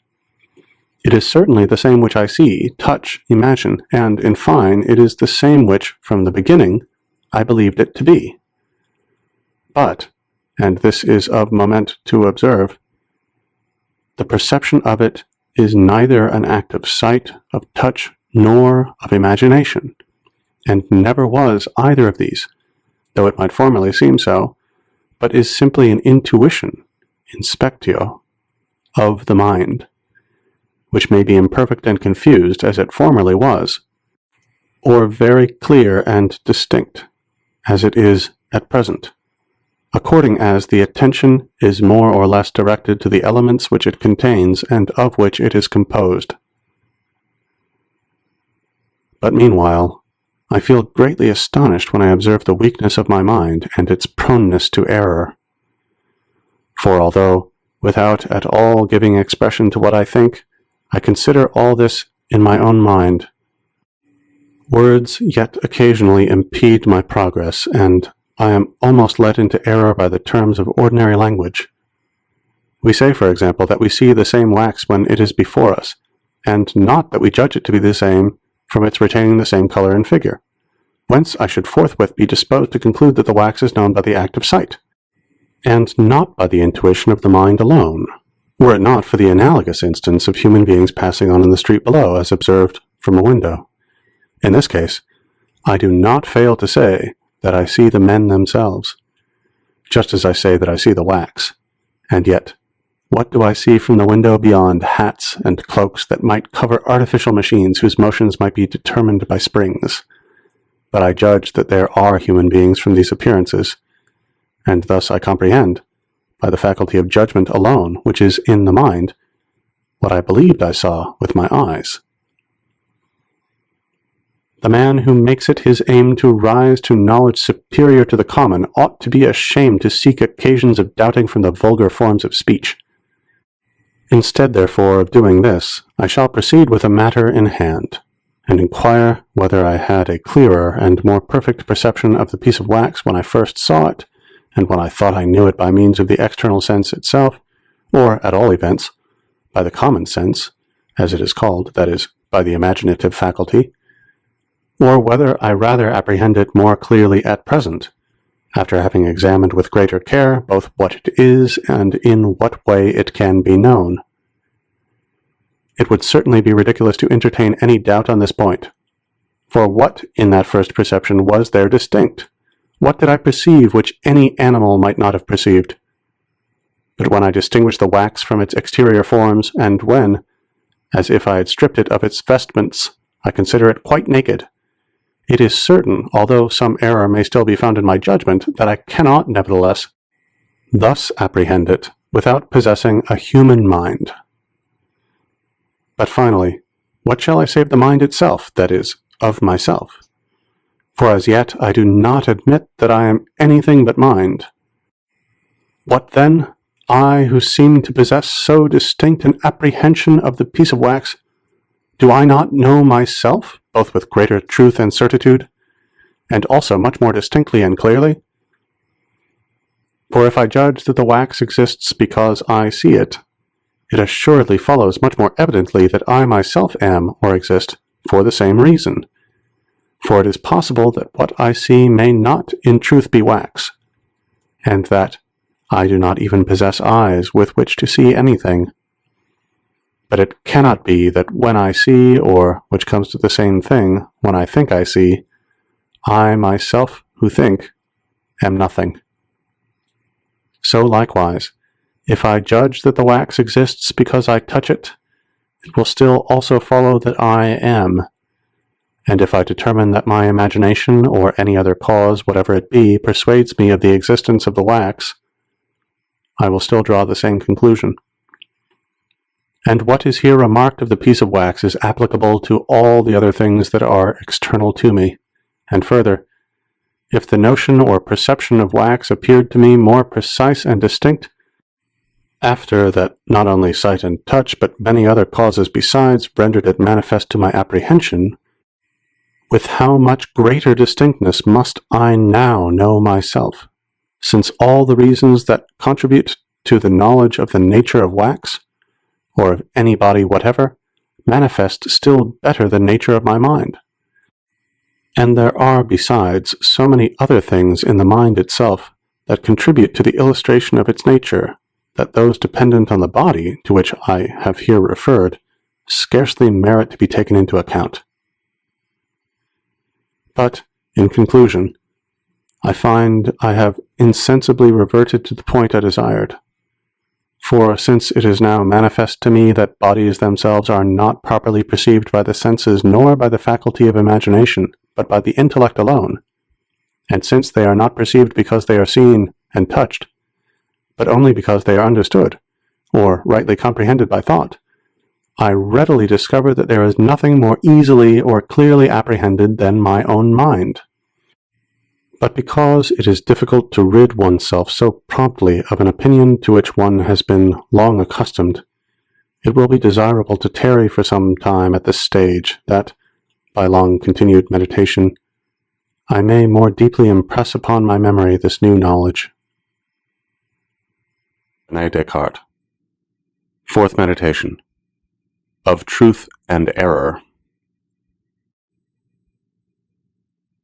It is certainly the same which I see, touch, imagine, and, in fine, it is the same which, from the beginning, I believed it to be. But, and this is of moment to observe, the perception of it is neither an act of sight, of touch, nor of imagination, and never was either of these, though it might formerly seem so, but is simply an intuition, inspectio, of the mind, which may be imperfect and confused as it formerly was, or very clear and distinct as it is at present, according as the attention is more or less directed to the elements which it contains and of which it is composed. But meanwhile, I feel greatly astonished when I observe the weakness of my mind and its proneness to error. For although, without at all giving expression to what I think, I consider all this in my own mind, words yet occasionally impede my progress, and I am almost led into error by the terms of ordinary language. We say, for example, that we see the same wax when it is before us, and not that we judge it to be the same from its retaining the same color and figure, whence I should forthwith be disposed to conclude that the wax is known by the act of sight, and not by the intuition of the mind alone, were it not for the analogous instance of human beings passing on in the street below, as observed from a window, In this case, I do not fail to say that I see the men themselves, just as I say that I see the wax. And yet, what do I see from the window beyond hats and cloaks that might cover artificial machines whose motions might be determined by springs? But I judge that there are human beings from these appearances, and thus I comprehend, by the faculty of judgment alone, which is in the mind, what I believed I saw with my eyes. The man who makes it his aim to rise to knowledge superior to the common ought to be ashamed to seek occasions of doubting from the vulgar forms of speech. Instead, therefore, of doing this, I shall proceed with a matter in hand, and inquire whether I had a clearer and more perfect perception of the piece of wax when I first saw it, and when I thought I knew it by means of the external sense itself, or, at all events, by the common sense, as it is called, that is, by the imaginative faculty, or whether I rather apprehend it more clearly at present, after having examined with greater care both what it is and in what way it can be known. It would certainly be ridiculous to entertain any doubt on this point. For what in that first perception was there distinct? What did I perceive which any animal might not have perceived? But when I distinguish the wax from its exterior forms, and when, as if I had stripped it of its vestments, I consider it quite naked, it is certain, although some error may still be found in my judgment, that I cannot, nevertheless, thus apprehend it without possessing a human mind. But finally, what shall I say of the mind itself, that is, of myself? For as yet I do not admit that I am anything but mind. What then, I who seem to possess so distinct an apprehension of the piece of wax, do I not know myself, both with greater truth and certitude, and also much more distinctly and clearly? For if I judge that the wax exists because I see it, it assuredly follows much more evidently that I myself am or exist for the same reason. For it is possible that what I see may not in truth be wax, and that I do not even possess eyes with which to see anything. But it cannot be that when I see, or, which comes to the same thing, when I think I see, I myself who think am nothing. So likewise, if I judge that the wax exists because I touch it, it will still also follow that I am. And if I determine that my imagination, or any other cause, whatever it be, persuades me of the existence of the wax, I will still draw the same conclusion. And what is here remarked of the piece of wax is applicable to all the other things that are external to me. And further, if the notion or perception of wax appeared to me more precise and distinct, after that not only sight and touch, but many other causes besides rendered it manifest to my apprehension, with how much greater distinctness must I now know myself, since all the reasons that contribute to the knowledge of the nature of wax, or of any body whatever, manifest still better the nature of my mind. And there are, besides, so many other things in the mind itself that contribute to the illustration of its nature, that those dependent on the body, to which I have here referred, scarcely merit to be taken into account. But, in conclusion, I find I have insensibly reverted to the point I desired. For since it is now manifest to me that bodies themselves are not properly perceived by the senses nor by the faculty of imagination, but by the intellect alone, and since they are not perceived because they are seen and touched, but only because they are understood, or rightly comprehended by thought, I readily discover that there is nothing more easily or clearly apprehended than my own mind. But because it is difficult to rid oneself so promptly of an opinion to which one has been long accustomed, it will be desirable to tarry for some time at this stage, that, by long continued meditation, I may more deeply impress upon my memory this new knowledge. René Descartes. Fourth Meditation. Of Truth and Error.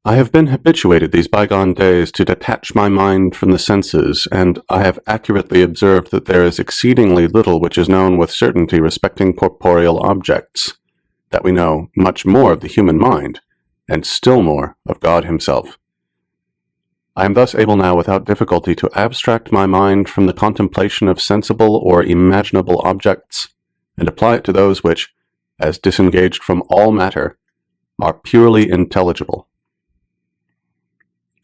I have been habituated these bygone days to detach my mind from the senses, and I have accurately observed that there is exceedingly little which is known with certainty respecting corporeal objects, that we know much more of the human mind, and still more of God himself. I am thus able now without difficulty to abstract my mind from the contemplation of sensible or imaginable objects and apply it to those which, as disengaged from all matter, are purely intelligible.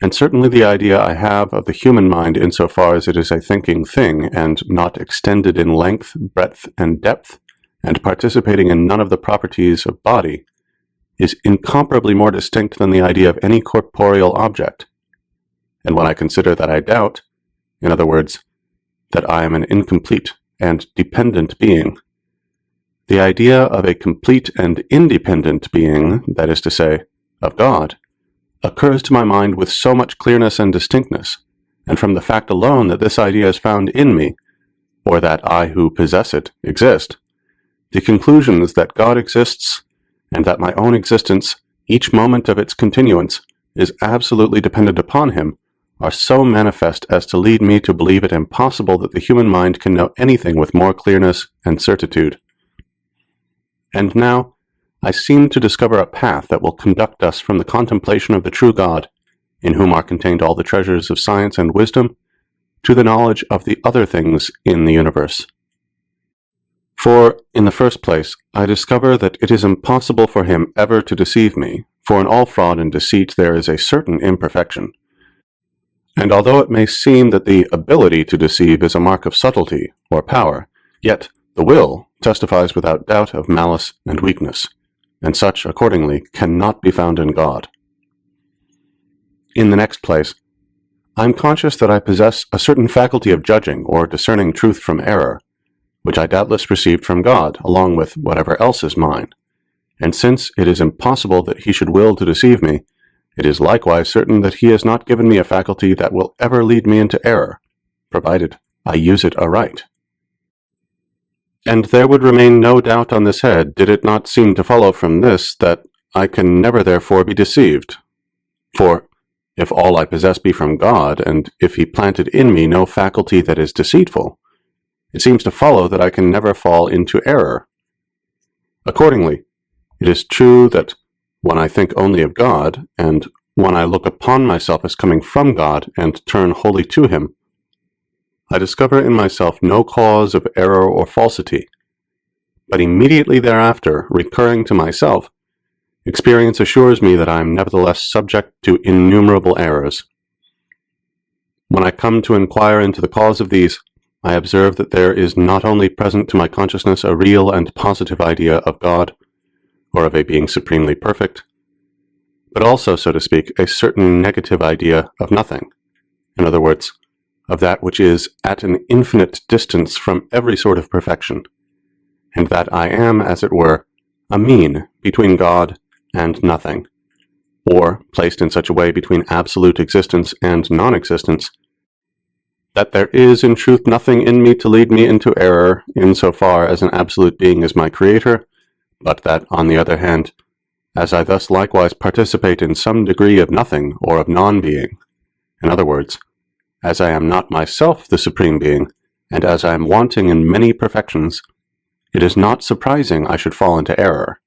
And certainly the idea I have of the human mind insofar as it is a thinking thing and not extended in length, breadth, and depth, and participating in none of the properties of body, is incomparably more distinct than the idea of any corporeal object. And when I consider that I doubt, in other words, that I am an incomplete and dependent being, the idea of a complete and independent being, that is to say, of God, occurs to my mind with so much clearness and distinctness, and from the fact alone that this idea is found in me, or that I who possess it exist, the conclusions that God exists, and that my own existence, each moment of its continuance, is absolutely dependent upon him, are so manifest as to lead me to believe it impossible that the human mind can know anything with more clearness and certitude. And now, I seem to discover a path that will conduct us from the contemplation of the true God, in whom are contained all the treasures of science and wisdom, to the knowledge of the other things in the universe. For, in the first place, I discover that it is impossible for him ever to deceive me, for in all fraud and deceit there is a certain imperfection. And although it may seem that the ability to deceive is a mark of subtlety or power, yet the will testifies without doubt of malice and weakness, and such, accordingly, cannot be found in God. In the next place, I am conscious that I possess a certain faculty of judging or discerning truth from error, which I doubtless received from God, along with whatever else is mine. And since it is impossible that he should will to deceive me, it is likewise certain that he has not given me a faculty that will ever lead me into error, provided I use it aright. And there would remain no doubt on this head, did it not seem to follow from this that I can never therefore be deceived. For if all I possess be from God, and if he planted in me no faculty that is deceitful, it seems to follow that I can never fall into error. Accordingly, it is true that when I think only of God, and when I look upon myself as coming from God and turn wholly to him, I discover in myself no cause of error or falsity, but immediately thereafter, recurring to myself, experience assures me that I am nevertheless subject to innumerable errors. When I come to inquire into the cause of these, I observe that there is not only present to my consciousness a real and positive idea of God, or of a being supremely perfect, but also, so to speak, a certain negative idea of nothing, in other words, of that which is at an infinite distance from every sort of perfection, and that I am, as it were, a mean between God and nothing, or placed in such a way between absolute existence and non-existence, that there is in truth nothing in me to lead me into error insofar as an absolute being is my creator, but that, on the other hand, as I thus likewise participate in some degree of nothing or of non-being, in other words, as I am not myself the supreme being, and as I am wanting in many perfections, it is not surprising I should fall into error.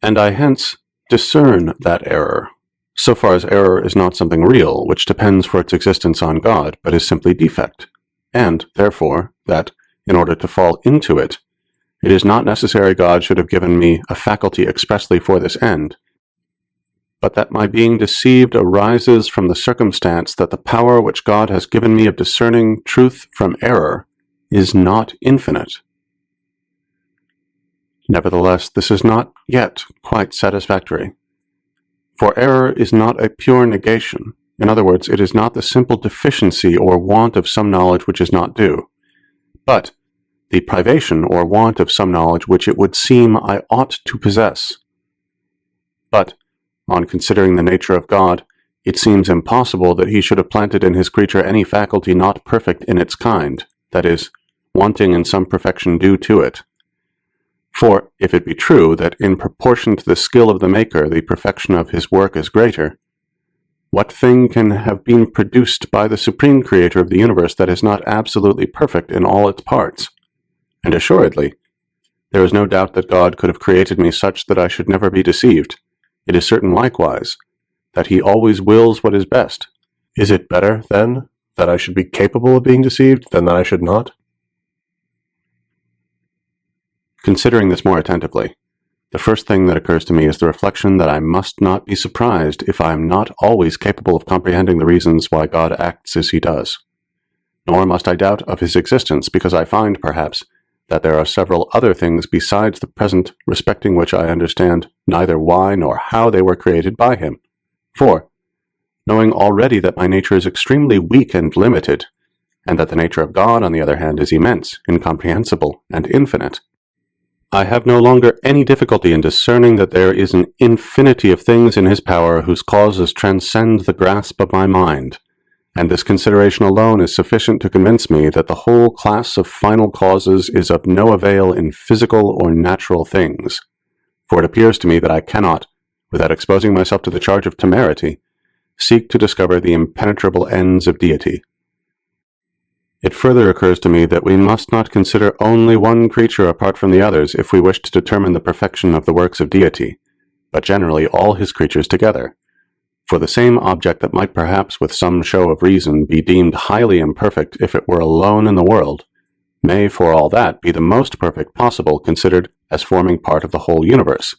And I hence discern that error, so far as error is not something real, which depends for its existence on God, but is simply defect, and, therefore, that, in order to fall into it, it is not necessary God should have given me a faculty expressly for this end, but that my being deceived arises from the circumstance that the power which God has given me of discerning truth from error is not infinite. Nevertheless, this is not yet quite satisfactory, for error is not a pure negation. In other words, it is not the simple deficiency or want of some knowledge which is not due, but the privation or want of some knowledge which it would seem I ought to possess. But, on considering the nature of God, it seems impossible that he should have planted in his creature any faculty not perfect in its kind, that is, wanting in some perfection due to it. For, if it be true that in proportion to the skill of the Maker the perfection of his work is greater, what thing can have been produced by the Supreme Creator of the universe that is not absolutely perfect in all its parts? And assuredly, there is no doubt that God could have created me such that I should never be deceived, it is certain likewise that he always wills what is best. Is it better, then, that I should be capable of being deceived than that I should not? Considering this more attentively, the first thing that occurs to me is the reflection that I must not be surprised if I am not always capable of comprehending the reasons why God acts as he does. Nor must I doubt of his existence, because I find, perhaps, that there are several other things besides the present respecting which I understand neither why nor how they were created by him. For, knowing already that my nature is extremely weak and limited, and that the nature of God, on the other hand, is immense, incomprehensible, and infinite, I have no longer any difficulty in discerning that there is an infinity of things in his power whose causes transcend the grasp of my mind, and this consideration alone is sufficient to convince me that the whole class of final causes is of no avail in physical or natural things. For it appears to me that I cannot, without exposing myself to the charge of temerity, seek to discover the impenetrable ends of deity. It further occurs to me that we must not consider only one creature apart from the others if we wish to determine the perfection of the works of deity, but generally all his creatures together. For the same object that might perhaps with some show of reason be deemed highly imperfect if it were alone in the world, may for all that be the most perfect possible considered as forming part of the whole universe.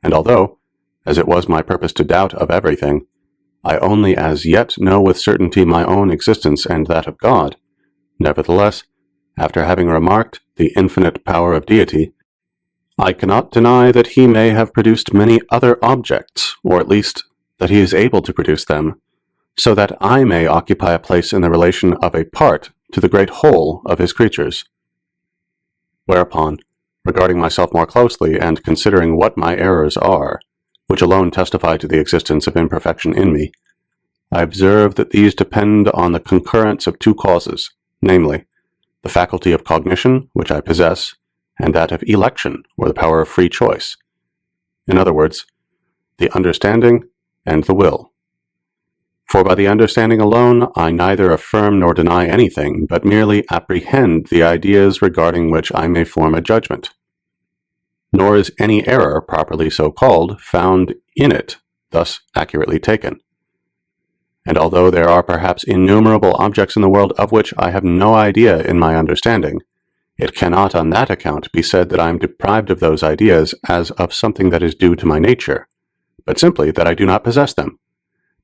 And although, as it was my purpose to doubt of everything, I only as yet know with certainty my own existence and that of God, nevertheless, after having remarked the infinite power of deity, I cannot deny that he may have produced many other objects, or at least that he is able to produce them, so that I may occupy a place in the relation of a part to the great whole of his creatures. Whereupon, regarding myself more closely and considering what my errors are, which alone testify to the existence of imperfection in me, I observe that these depend on the concurrence of two causes, namely, the faculty of cognition, which I possess, and that of election, or the power of free choice. In other words, the understanding and the will. For by the understanding alone I neither affirm nor deny anything, but merely apprehend the ideas regarding which I may form a judgment. Nor is any error, properly so called, found in it, thus accurately taken. And although there are perhaps innumerable objects in the world of which I have no idea in my understanding, it cannot on that account be said that I am deprived of those ideas as of something that is due to my nature, but simply that I do not possess them,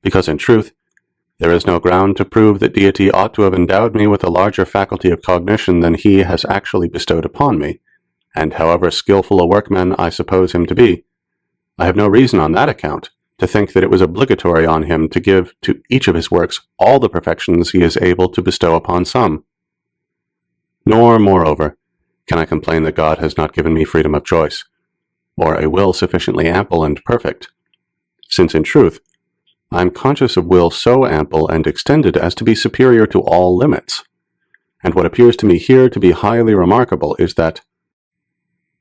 because in truth, there is no ground to prove that deity ought to have endowed me with a larger faculty of cognition than he has actually bestowed upon me, and however skillful a workman I suppose him to be, I have no reason on that account to think that it was obligatory on him to give to each of his works all the perfections he is able to bestow upon some. Nor, moreover, can I complain that God has not given me freedom of choice, or a will sufficiently ample and perfect, since in truth, I am conscious of will so ample and extended as to be superior to all limits, and what appears to me here to be highly remarkable is that,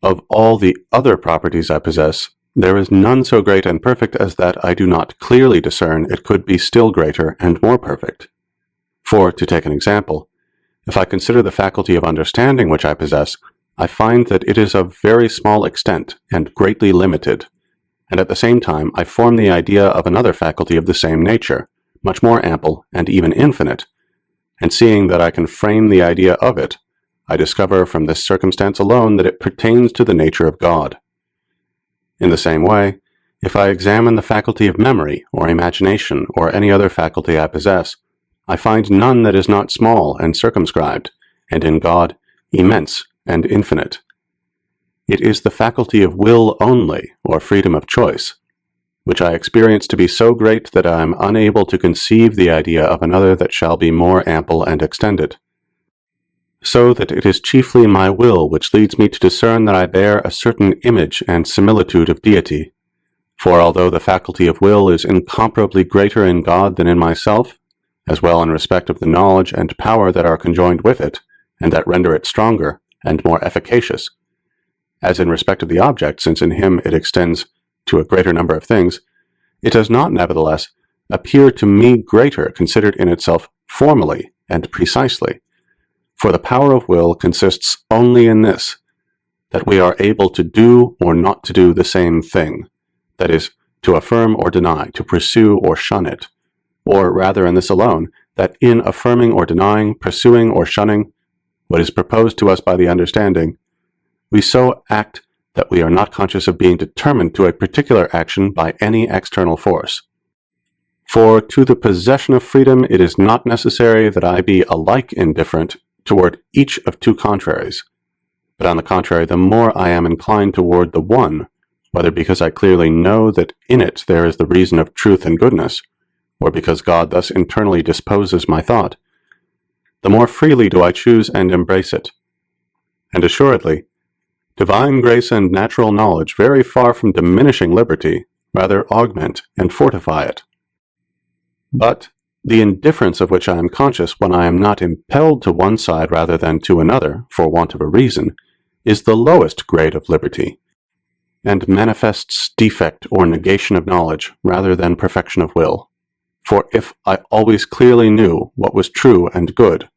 of all the other properties I possess, there is none so great and perfect as that I do not clearly discern it could be still greater and more perfect. For, to take an example, if I consider the faculty of understanding which I possess, I find that it is of very small extent and greatly limited, and at the same time I form the idea of another faculty of the same nature, much more ample and even infinite, and seeing that I can frame the idea of it, I discover from this circumstance alone that it pertains to the nature of God. In the same way, if I examine the faculty of memory, or imagination, or any other faculty I possess, I find none that is not small and circumscribed, and in God immense and infinite. It is the faculty of will only, or freedom of choice, which I experience to be so great that I am unable to conceive the idea of another that shall be more ample and extended. So that it is chiefly my will which leads me to discern that I bear a certain image and similitude of deity. For although the faculty of will is incomparably greater in God than in myself, as well in respect of the knowledge and power that are conjoined with it, and that render it stronger and more efficacious, as in respect of the object, since in him it extends to a greater number of things, it does not nevertheless appear to me greater considered in itself formally and precisely. For the power of will consists only in this, that we are able to do or not to do the same thing, that is, to affirm or deny, to pursue or shun it, or rather in this alone, that in affirming or denying, pursuing or shunning what is proposed to us by the understanding, we so act that we are not conscious of being determined to a particular action by any external force. For to the possession of freedom it is not necessary that I be alike indifferent toward each of two contraries, but on the contrary, the more I am inclined toward the one, whether because I clearly know that in it there is the reason of truth and goodness, or because God thus internally disposes my thought, the more freely do I choose and embrace it. And assuredly, divine grace and natural knowledge, very far from diminishing liberty, rather augment and fortify it. But the indifference of which I am conscious when I am not impelled to one side rather than to another, for want of a reason, is the lowest grade of liberty, and manifests defect or negation of knowledge rather than perfection of will. For if I always clearly knew what was true and good,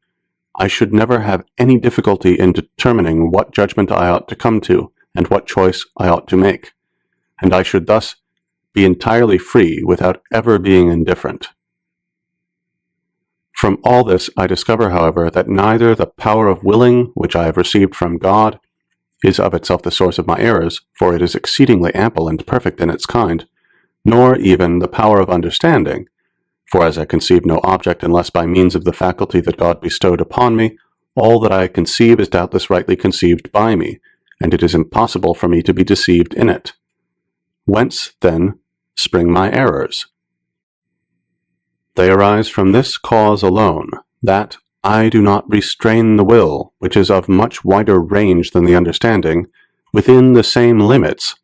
I should never have any difficulty in determining what judgment I ought to come to and what choice I ought to make, and I should thus be entirely free without ever being indifferent. From all this I discover, however, that neither the power of willing, which I have received from God, is of itself the source of my errors, for it is exceedingly ample and perfect in its kind, nor even the power of understanding, for as I conceive no object unless by means of the faculty that God bestowed upon me, all that I conceive is doubtless rightly conceived by me, and it is impossible for me to be deceived in it. Whence, then, spring my errors? They arise from this cause alone, that I do not restrain the will, which is of much wider range than the understanding, within the same limits,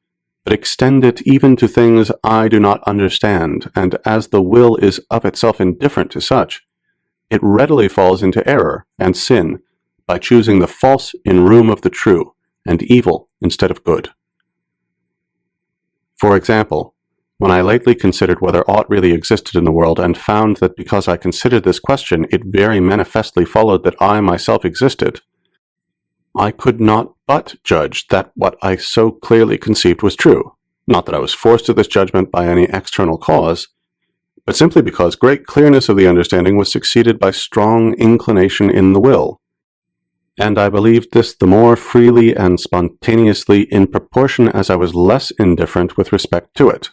but extend it even to things I do not understand, and as the will is of itself indifferent to such, it readily falls into error and sin by choosing the false in room of the true, and evil instead of good. For example, when I lately considered whether aught really existed in the world, and found that because I considered this question, it very manifestly followed that I myself existed, I could not but judge that what I so clearly conceived was true, not that I was forced to this judgment by any external cause, but simply because great clearness of the understanding was succeeded by strong inclination in the will, and I believed this the more freely and spontaneously in proportion as I was less indifferent with respect to it.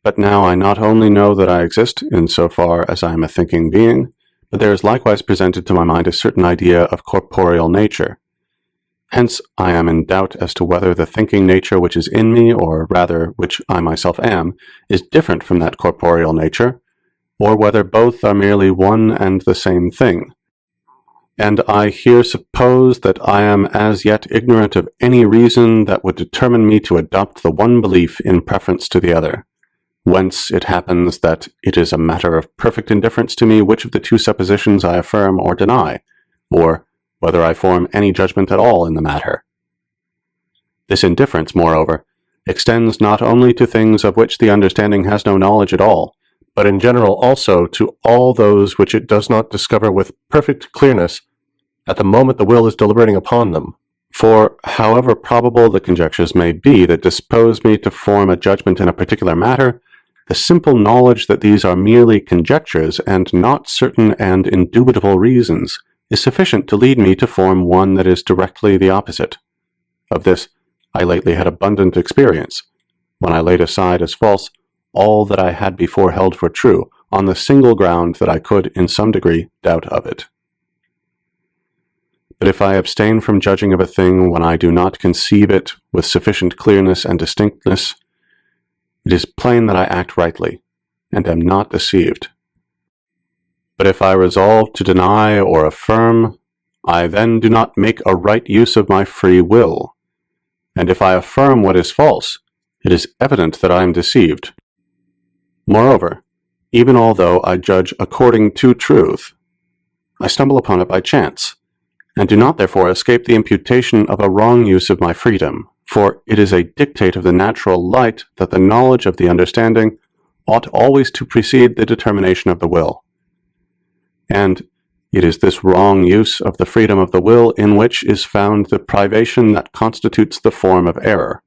But now I not only know that I exist in so far as I am a thinking being, but there is likewise presented to my mind a certain idea of corporeal nature. Hence I am in doubt as to whether the thinking nature which is in me, or rather which I myself am, is different from that corporeal nature, or whether both are merely one and the same thing. And I here suppose that I am as yet ignorant of any reason that would determine me to adopt the one belief in preference to the other. Whence it happens that it is a matter of perfect indifference to me which of the two suppositions I affirm or deny, or whether I form any judgment at all in the matter. This indifference, moreover, extends not only to things of which the understanding has no knowledge at all, but in general also to all those which it does not discover with perfect clearness at the moment the will is deliberating upon them. For however probable the conjectures may be that dispose me to form a judgment in a particular matter, the simple knowledge that these are merely conjectures and not certain and indubitable reasons is sufficient to lead me to form one that is directly the opposite. Of this I lately had abundant experience, when I laid aside as false all that I had before held for true, on the single ground that I could in some degree doubt of it. But if I abstain from judging of a thing when I do not conceive it with sufficient clearness and distinctness, it is plain that I act rightly, and am not deceived. But if I resolve to deny or affirm, I then do not make a right use of my free will, and if I affirm what is false, it is evident that I am deceived. Moreover, even although I judge according to truth, I stumble upon it by chance, and do not therefore escape the imputation of a wrong use of my freedom, for it is a dictate of the natural light that the knowledge of the understanding ought always to precede the determination of the will. And it is this wrong use of the freedom of the will in which is found the privation that constitutes the form of error.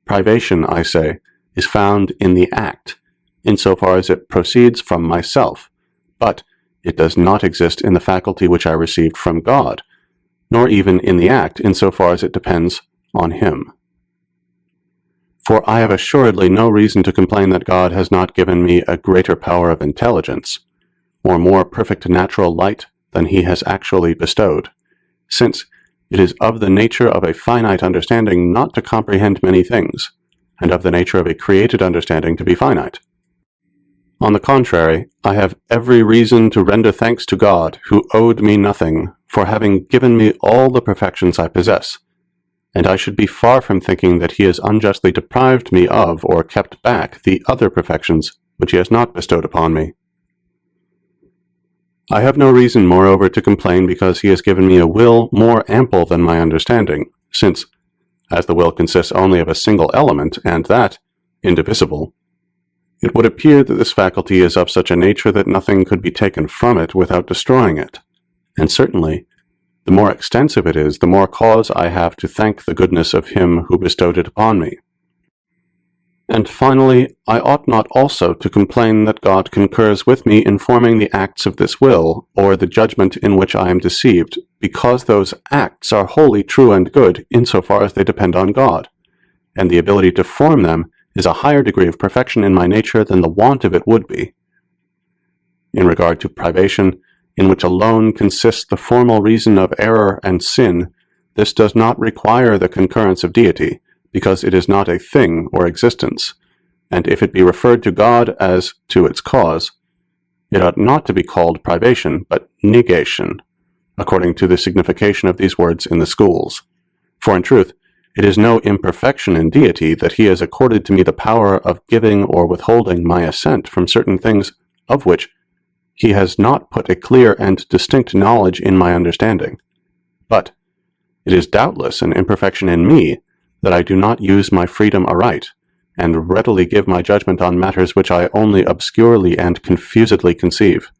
Privation, I say, is found in the act, insofar as it proceeds from myself, but it does not exist in the faculty which I received from God, nor even in the act insofar as it depends on Him. For I have assuredly no reason to complain that God has not given me a greater power of intelligence, or more perfect natural light than He has actually bestowed, since it is of the nature of a finite understanding not to comprehend many things, and of the nature of a created understanding to be finite. On the contrary, I have every reason to render thanks to God, who owed me nothing, for having given me all the perfections I possess, and I should be far from thinking that He has unjustly deprived me of or kept back the other perfections which He has not bestowed upon me. I have no reason, moreover, to complain because He has given me a will more ample than my understanding, since, as the will consists only of a single element, and that indivisible, it would appear that this faculty is of such a nature that nothing could be taken from it without destroying it, and certainly, the more extensive it is, the more cause I have to thank the goodness of Him who bestowed it upon me. And finally, I ought not also to complain that God concurs with me in forming the acts of this will, or the judgment in which I am deceived, because those acts are wholly true and good insofar as they depend on God, and the ability to form them is a higher degree of perfection in my nature than the want of it would be. In regard to privation, in which alone consists the formal reason of error and sin, this does not require the concurrence of deity, because it is not a thing or existence, and if it be referred to God as to its cause, it ought not to be called privation, but negation, according to the signification of these words in the schools. For in truth, it is no imperfection in deity that He has accorded to me the power of giving or withholding my assent from certain things of which He has not put a clear and distinct knowledge in my understanding. But it is doubtless an imperfection in me that I do not use my freedom aright, and readily give my judgment on matters which I only obscurely and confusedly conceive.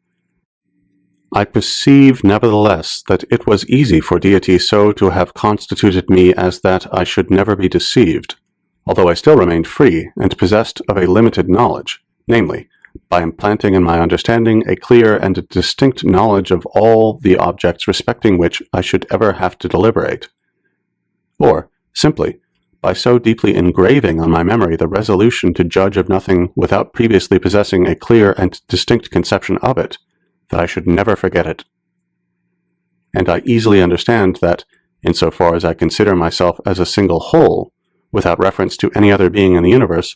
I perceive, nevertheless, that it was easy for deity so to have constituted me as that I should never be deceived, although I still remained free and possessed of a limited knowledge, namely, by implanting in my understanding a clear and distinct knowledge of all the objects respecting which I should ever have to deliberate, or, simply, by so deeply engraving on my memory the resolution to judge of nothing without previously possessing a clear and distinct conception of it, that I should never forget it. And I easily understand that, insofar as I consider myself as a single whole, without reference to any other being in the universe,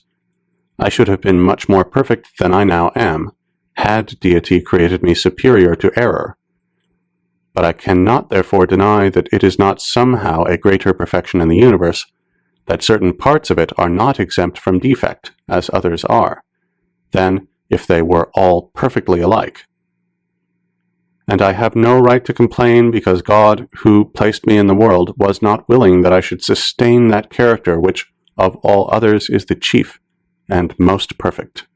I should have been much more perfect than I now am, had deity created me superior to error. But I cannot therefore deny that it is not somehow a greater perfection in the universe, that certain parts of it are not exempt from defect, as others are, than if they were all perfectly alike. And I have no right to complain because God, who placed me in the world, was not willing that I should sustain that character which of all others is the chief and most perfect.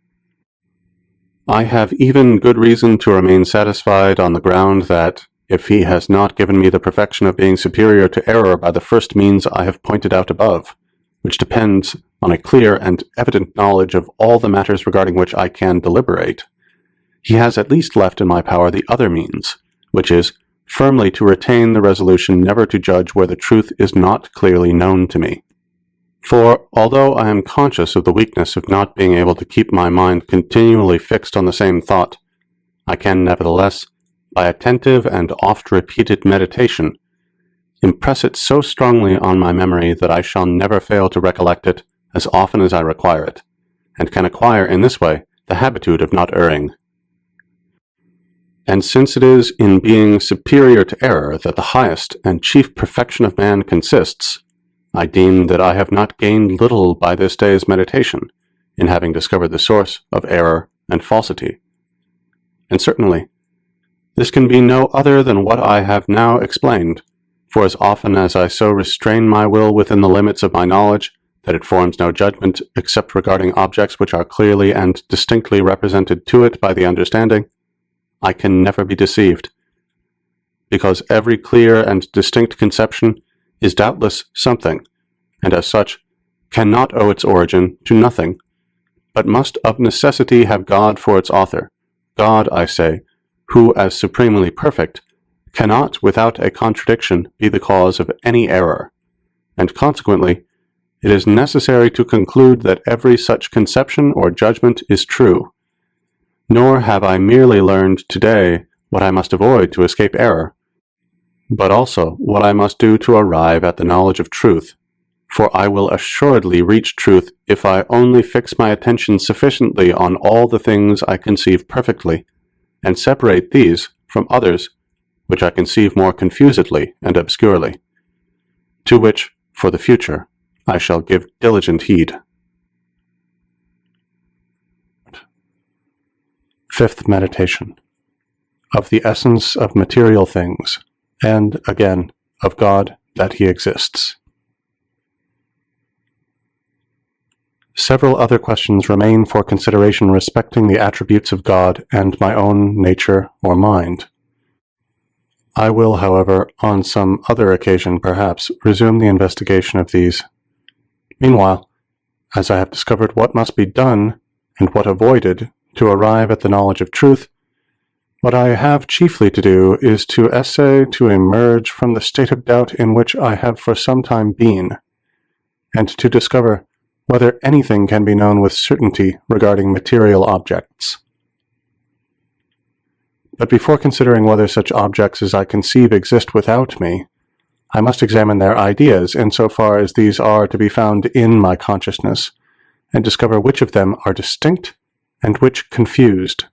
I have even good reason to remain satisfied on the ground that, if He has not given me the perfection of being superior to error by the first means I have pointed out above, which depends on a clear and evident knowledge of all the matters regarding which I can deliberate, He has at least left in my power the other means, which is firmly to retain the resolution never to judge where the truth is not clearly known to me. For, although I am conscious of the weakness of not being able to keep my mind continually fixed on the same thought, I can nevertheless, by attentive and oft-repeated meditation, impress it so strongly on my memory that I shall never fail to recollect it as often as I require it, and can acquire in this way the habitude of not erring. And since it is in being superior to error that the highest and chief perfection of man consists, I deem that I have not gained little by this day's meditation, in having discovered the source of error and falsity. And certainly, this can be no other than what I have now explained, for as often as I so restrain my will within the limits of my knowledge, that it forms no judgment except regarding objects which are clearly and distinctly represented to it by the understanding, I can never be deceived, because every clear and distinct conception is doubtless something, and as such cannot owe its origin to nothing, but must of necessity have God for its author. God, I say, who, as supremely perfect, cannot without a contradiction be the cause of any error, and consequently it is necessary to conclude that every such conception or judgment is true. Nor have I merely learned today what I must avoid to escape error, but also what I must do to arrive at the knowledge of truth, for I will assuredly reach truth if I only fix my attention sufficiently on all the things I conceive perfectly, and separate these from others which I conceive more confusedly and obscurely, to which, for the future, I shall give diligent heed. Fifth meditation. Of the essence of material things, and, again, of God that He exists. Several other questions remain for consideration respecting the attributes of God and my own nature or mind. I will, however, on some other occasion perhaps, resume the investigation of these. Meanwhile, as I have discovered what must be done and what avoided to arrive at the knowledge of truth, what I have chiefly to do is to essay to emerge from the state of doubt in which I have for some time been, and to discover whether anything can be known with certainty regarding material objects. But before considering whether such objects as I conceive exist without me, I must examine their ideas insofar as these are to be found in my consciousness, and discover which of them are distinct and which confused.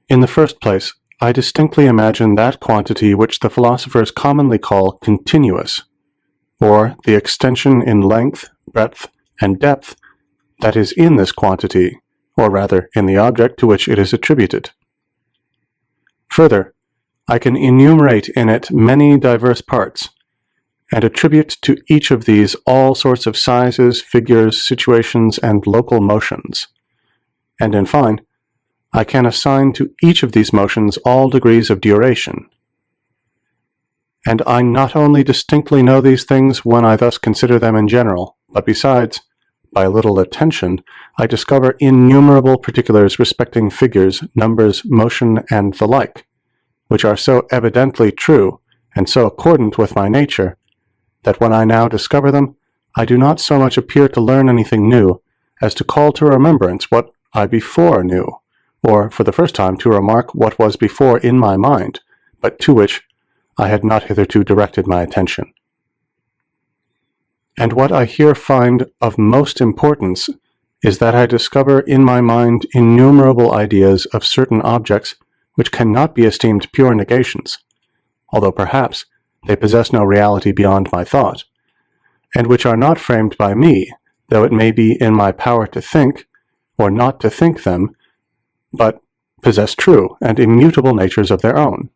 In the first place, I distinctly imagine that quantity which the philosophers commonly call continuous, or the extension in length, breadth, and depth that is in this quantity, or rather in the object to which it is attributed. Further, I can enumerate in it many diverse parts, and attribute to each of these all sorts of sizes, figures, situations, and local motions. And in fine, I can assign to each of these motions all degrees of duration. And I not only distinctly know these things when I thus consider them in general, but besides, by a little attention, I discover innumerable particulars respecting figures, numbers, motion, and the like, which are so evidently true, and so accordant with my nature, that when I now discover them, I do not so much appear to learn anything new, as to call to remembrance what I before knew, or for the first time to remark what was before in my mind, but to which I had not hitherto directed my attention. And what I here find of most importance is that I discover in my mind innumerable ideas of certain objects which cannot be esteemed pure negations, although perhaps they possess no reality beyond my thought, and which are not framed by me, though it may be in my power to think, or not to think them, but possess true and immutable natures of their own.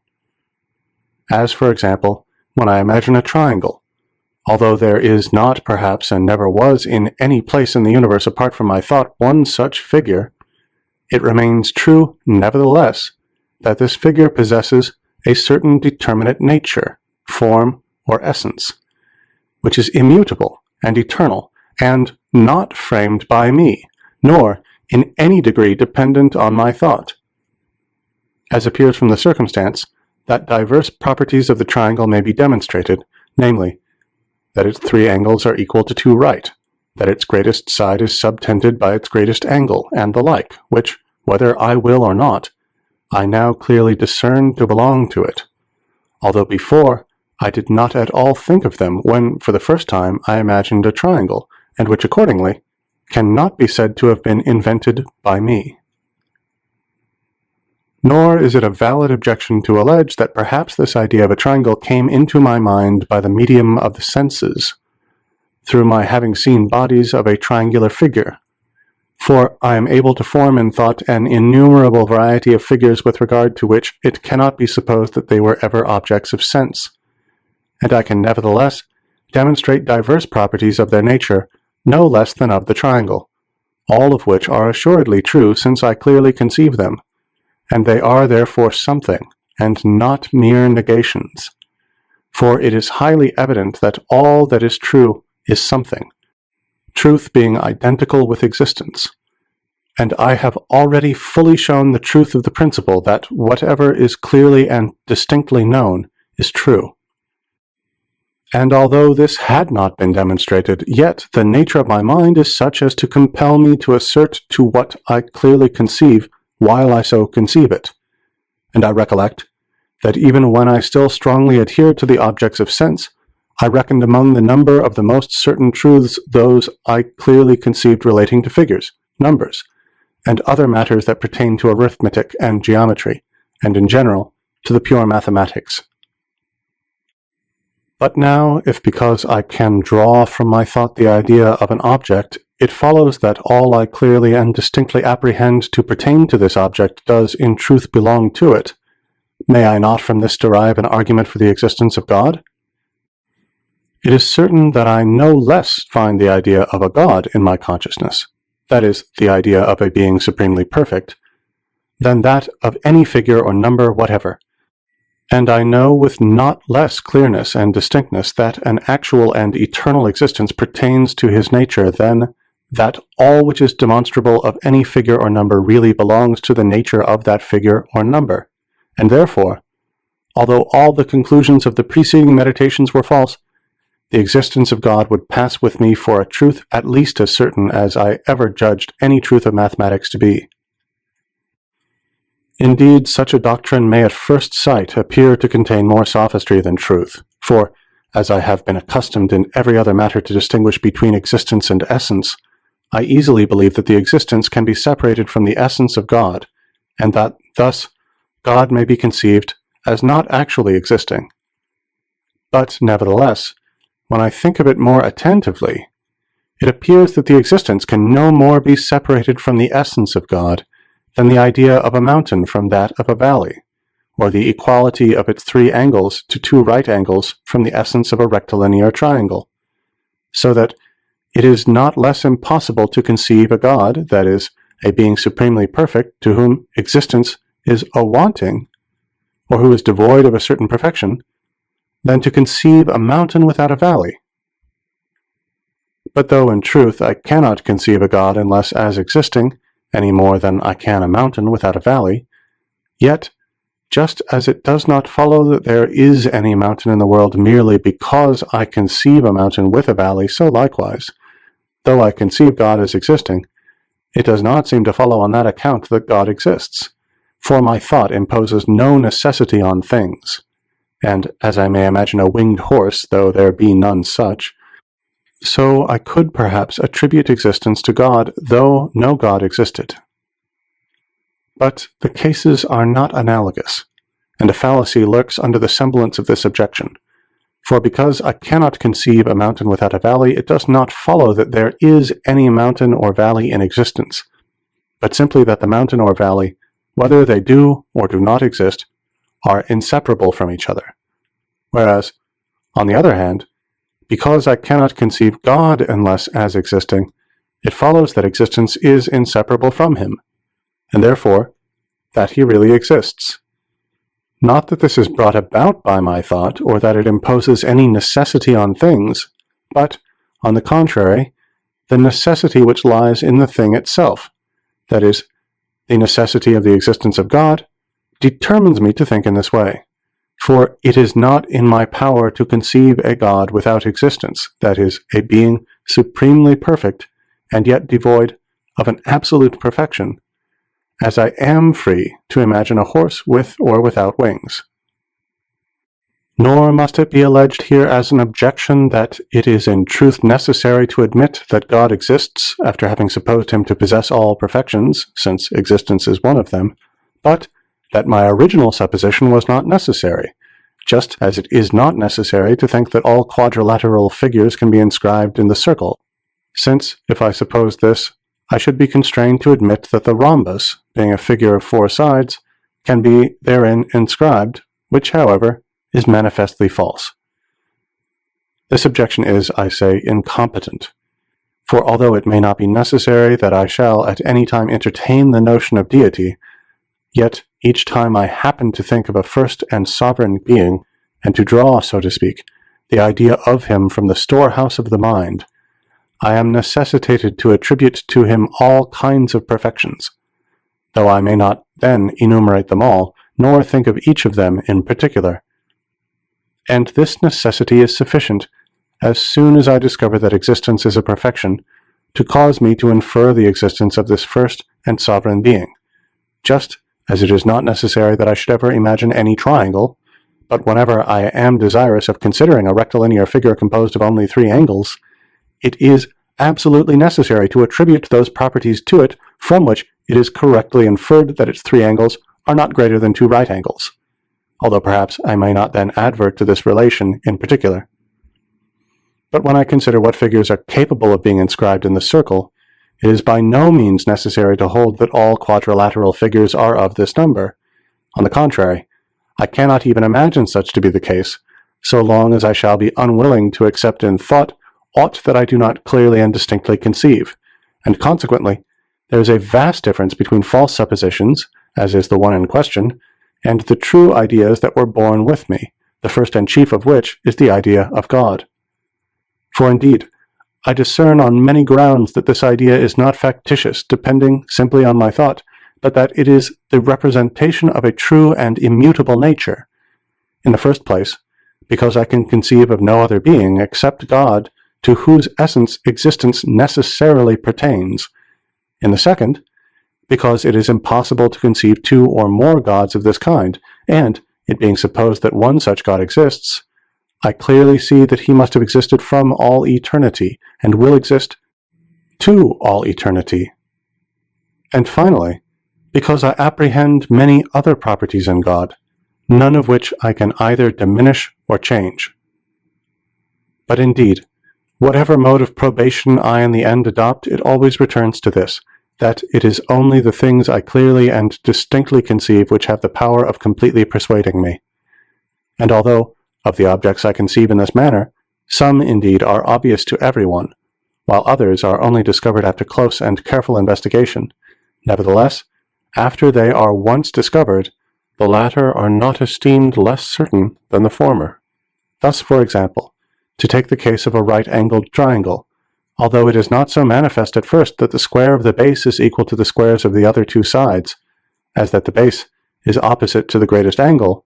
As, for example, when I imagine a triangle, although there is not, perhaps, and never was in any place in the universe apart from my thought one such figure, it remains true, nevertheless, that this figure possesses a certain determinate nature, form, or essence, which is immutable and eternal, and not framed by me, nor in any degree dependent on my thought, as appears from the circumstance that diverse properties of the triangle may be demonstrated, namely, that its 3 angles are equal to 2 right, that its greatest side is subtended by its greatest angle, and the like, which, whether I will or not, I now clearly discern to belong to it, although before I did not at all think of them when, for the first time, I imagined a triangle, and which accordingly cannot be said to have been invented by me. Nor is it a valid objection to allege that perhaps this idea of a triangle came into my mind by the medium of the senses, through my having seen bodies of a triangular figure, for I am able to form in thought an innumerable variety of figures with regard to which it cannot be supposed that they were ever objects of sense, and I can nevertheless demonstrate diverse properties of their nature no less than of the triangle, all of which are assuredly true since I clearly conceive them, and they are therefore something, and not mere negations. For it is highly evident that all that is true is something, truth being identical with existence, and I have already fully shown the truth of the principle that whatever is clearly and distinctly known is true. And although this had not been demonstrated, yet the nature of my mind is such as to compel me to assert to what I clearly conceive while I so conceive it. And I recollect that even when I still strongly adhered to the objects of sense, I reckoned among the number of the most certain truths those I clearly conceived relating to figures, numbers, and other matters that pertain to arithmetic and geometry, and in general to the pure mathematics. But now, if because I can draw from my thought the idea of an object, it follows that all I clearly and distinctly apprehend to pertain to this object does in truth belong to it, may I not from this derive an argument for the existence of God? It is certain that I no less find the idea of a God in my consciousness, that is, the idea of a being supremely perfect, than that of any figure or number whatever. And I know with not less clearness and distinctness that an actual and eternal existence pertains to his nature than that all which is demonstrable of any figure or number really belongs to the nature of that figure or number. And therefore, although all the conclusions of the preceding meditations were false, the existence of God would pass with me for a truth at least as certain as I ever judged any truth of mathematics to be. Indeed, such a doctrine may at first sight appear to contain more sophistry than truth, for, as I have been accustomed in every other matter to distinguish between existence and essence, I easily believe that the existence can be separated from the essence of God, and that thus God may be conceived as not actually existing. But, nevertheless, when I think of it more attentively, it appears that the existence can no more be separated from the essence of God than the idea of a mountain from that of a valley, or the equality of its 3 angles to 2 right angles from the essence of a rectilinear triangle, so that it is not less impossible to conceive a God, that is, a being supremely perfect to whom existence is a wanting, or who is devoid of a certain perfection, than to conceive a mountain without a valley. But though in truth I cannot conceive a God unless as existing, any more than I can a mountain without a valley, yet, just as it does not follow that there is any mountain in the world merely because I conceive a mountain with a valley, so likewise, though I conceive God as existing, it does not seem to follow on that account that God exists, for my thought imposes no necessity on things, and as I may imagine a winged horse, though there be none such, so I could perhaps attribute existence to God, though no God existed. But the cases are not analogous, and a fallacy lurks under the semblance of this objection. For because I cannot conceive a mountain without a valley, it does not follow that there is any mountain or valley in existence, but simply that the mountain or valley, whether they do or do not exist, are inseparable from each other. Whereas, on the other hand, because I cannot conceive God unless as existing, it follows that existence is inseparable from him, and therefore that he really exists. Not that this is brought about by my thought, or that it imposes any necessity on things, but, on the contrary, the necessity which lies in the thing itself, that is, the necessity of the existence of God, determines me to think in this way. For it is not in my power to conceive a God without existence, that is, a being supremely perfect, and yet devoid of an absolute perfection, as I am free to imagine a horse with or without wings. Nor must it be alleged here as an objection that it is in truth necessary to admit that God exists after having supposed him to possess all perfections, since existence is one of them, but that my original supposition was not necessary, just as it is not necessary to think that all quadrilateral figures can be inscribed in the circle, since, if I suppose this, I should be constrained to admit that the rhombus, being a figure of 4 sides, can be therein inscribed, which, however, is manifestly false. This objection is, I say, incompetent, for although it may not be necessary that I shall at any time entertain the notion of deity, yet each time I happen to think of a first and sovereign being, and to draw, so to speak, the idea of him from the storehouse of the mind, I am necessitated to attribute to him all kinds of perfections, though I may not then enumerate them all, nor think of each of them in particular. And this necessity is sufficient, as soon as I discover that existence is a perfection, to cause me to infer the existence of this first and sovereign being, just as it is not necessary that I should ever imagine any triangle, but whenever I am desirous of considering a rectilinear figure composed of only 3 angles, it is absolutely necessary to attribute those properties to it from which it is correctly inferred that its 3 angles are not greater than 2 right angles, although perhaps I may not then advert to this relation in particular. But when I consider what figures are capable of being inscribed in the circle, it is by no means necessary to hold that all quadrilateral figures are of this number. On the contrary, I cannot even imagine such to be the case, so long as I shall be unwilling to accept in thought aught that I do not clearly and distinctly conceive, and consequently, there is a vast difference between false suppositions, as is the one in question, and the true ideas that were born with me, the first and chief of which is the idea of God. For indeed, I discern on many grounds that this idea is not factitious, depending simply on my thought, but that it is the representation of a true and immutable nature. In the first place, because I can conceive of no other being except God, to whose essence existence necessarily pertains. In the second, because it is impossible to conceive 2 or more gods of this kind, and, it being supposed that one such God exists, I clearly see that he must have existed from all eternity, and will exist to all eternity. And finally, because I apprehend many other properties in God, none of which I can either diminish or change. But indeed, whatever mode of probation I in the end adopt, it always returns to this, that it is only the things I clearly and distinctly conceive which have the power of completely persuading me. And although, of the objects I conceive in this manner, some indeed are obvious to everyone, while others are only discovered after close and careful investigation, nevertheless, after they are once discovered, the latter are not esteemed less certain than the former. Thus, for example, to take the case of a right-angled triangle, although it is not so manifest at first that the square of the base is equal to the squares of the other 2 sides, as that the base is opposite to the greatest angle,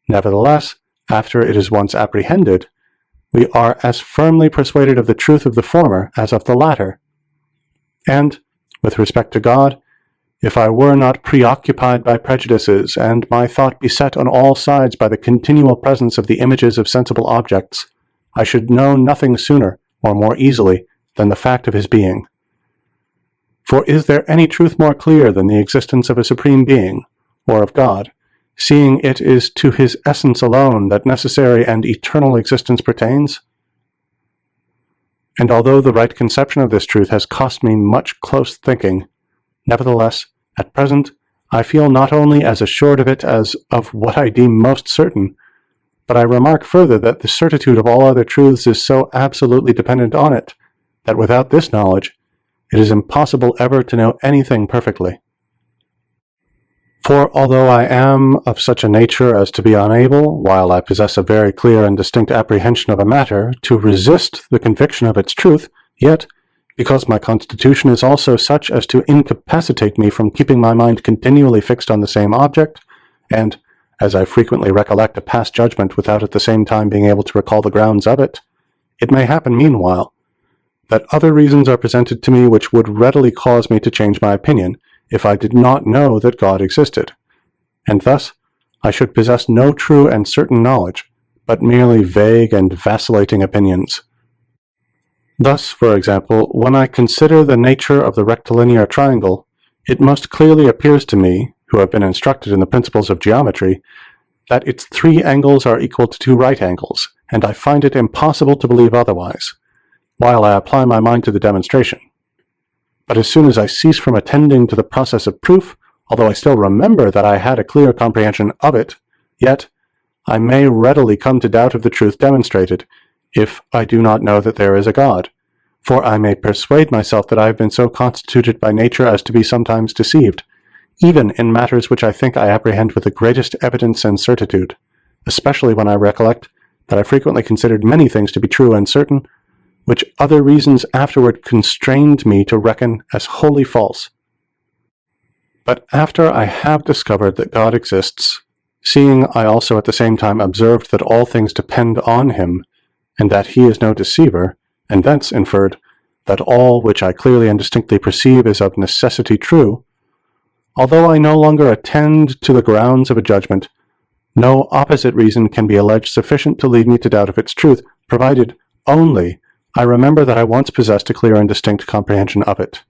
nevertheless, after it is once apprehended, we are as firmly persuaded of the truth of the former as of the latter. And, with respect to God, if I were not preoccupied by prejudices, and my thought beset on all sides by the continual presence of the images of sensible objects, I should know nothing sooner or more easily than the fact of his being. For is there any truth more clear than the existence of a supreme being, or of God, seeing it is to his essence alone that necessary and eternal existence pertains? And although the right conception of this truth has cost me much close thinking, nevertheless, at present, I feel not only as assured of it as of what I deem most certain, but I remark further that the certitude of all other truths is so absolutely dependent on it, that without this knowledge, it is impossible ever to know anything perfectly. For although I am of such a nature as to be unable, while I possess a very clear and distinct apprehension of a matter, to resist the conviction of its truth, yet, because my constitution is also such as to incapacitate me from keeping my mind continually fixed on the same object, and, as I frequently recollect a past judgment without at the same time being able to recall the grounds of it, it may happen meanwhile that other reasons are presented to me which would readily cause me to change my opinion, if I did not know that God existed, and thus I should possess no true and certain knowledge, but merely vague and vacillating opinions. Thus, for example, when I consider the nature of the rectilinear triangle, it most clearly appears to me, who have been instructed in the principles of geometry, that its 3 angles are equal to 2 right angles, and I find it impossible to believe otherwise, while I apply my mind to the demonstration. But as soon as I cease from attending to the process of proof, although I still remember that I had a clear comprehension of it, yet I may readily come to doubt of the truth demonstrated, if I do not know that there is a God, for I may persuade myself that I have been so constituted by nature as to be sometimes deceived, even in matters which I think I apprehend with the greatest evidence and certitude, especially when I recollect that I frequently considered many things to be true and certain, which other reasons afterward constrained me to reckon as wholly false. But after I have discovered that God exists, seeing I also at the same time observed that all things depend on him, and that he is no deceiver, and thence inferred that all which I clearly and distinctly perceive is of necessity true, although I no longer attend to the grounds of a judgment, no opposite reason can be alleged sufficient to lead me to doubt of its truth, provided only I remember that I once possessed a clear and distinct comprehension of it.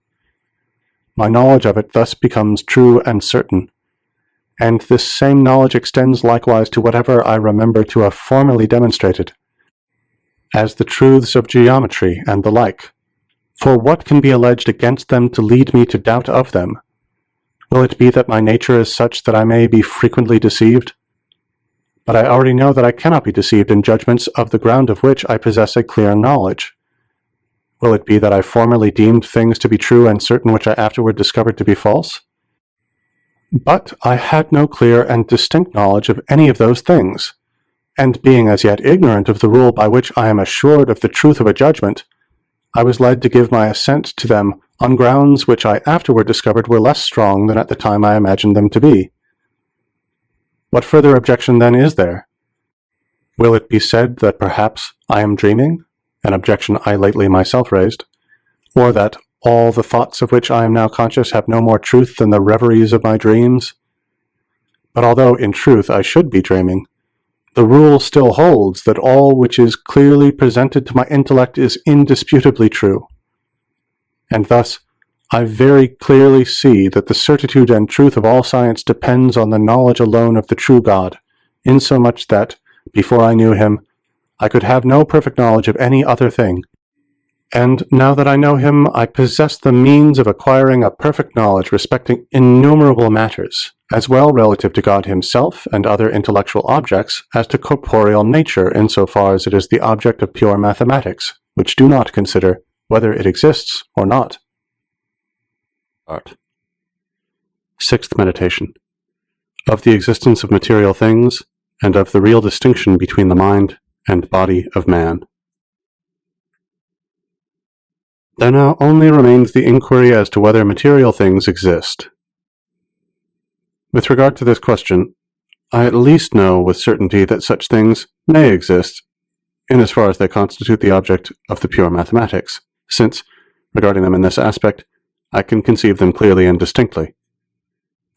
My knowledge of it thus becomes true and certain, and this same knowledge extends likewise to whatever I remember to have formerly demonstrated, as the truths of geometry and the like. For what can be alleged against them to lead me to doubt of them? Will it be that my nature is such that I may be frequently deceived? But I already know that I cannot be deceived in judgments of the ground of which I possess a clear knowledge. Will it be that I formerly deemed things to be true and certain which I afterward discovered to be false? But I had no clear and distinct knowledge of any of those things, and being as yet ignorant of the rule by which I am assured of the truth of a judgment, I was led to give my assent to them on grounds which I afterward discovered were less strong than at the time I imagined them to be. What further objection then is there? Will it be said that perhaps I am dreaming, an objection I lately myself raised, or that all the thoughts of which I am now conscious have no more truth than the reveries of my dreams? But although in truth I should be dreaming, the rule still holds that all which is clearly presented to my intellect is indisputably true. And thus, I very clearly see that the certitude and truth of all science depends on the knowledge alone of the true God, insomuch that, before I knew him, I could have no perfect knowledge of any other thing. And now that I know him, I possess the means of acquiring a perfect knowledge respecting innumerable matters, as well relative to God himself and other intellectual objects as to corporeal nature insofar as it is the object of pure mathematics, which do not consider whether it exists or not. Sixth meditation. Of the existence of material things, and of the real distinction between the mind and body of man. There now only remains the inquiry as to whether material things exist. With regard to this question, I at least know with certainty that such things may exist, in as far as they constitute the object of the pure mathematics, since, regarding them in this aspect, I can conceive them clearly and distinctly.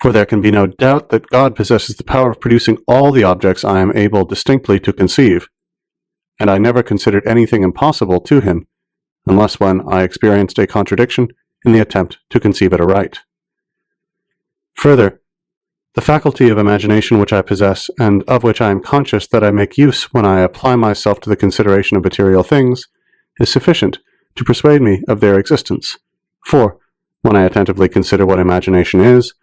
For there can be no doubt that God possesses the power of producing all the objects I am able distinctly to conceive, and I never considered anything impossible to him, unless when I experienced a contradiction in the attempt to conceive it aright. Further, the faculty of imagination which I possess, and of which I am conscious that I make use when I apply myself to the consideration of material things, is sufficient to persuade me of their existence. For, when I attentively consider what imagination is,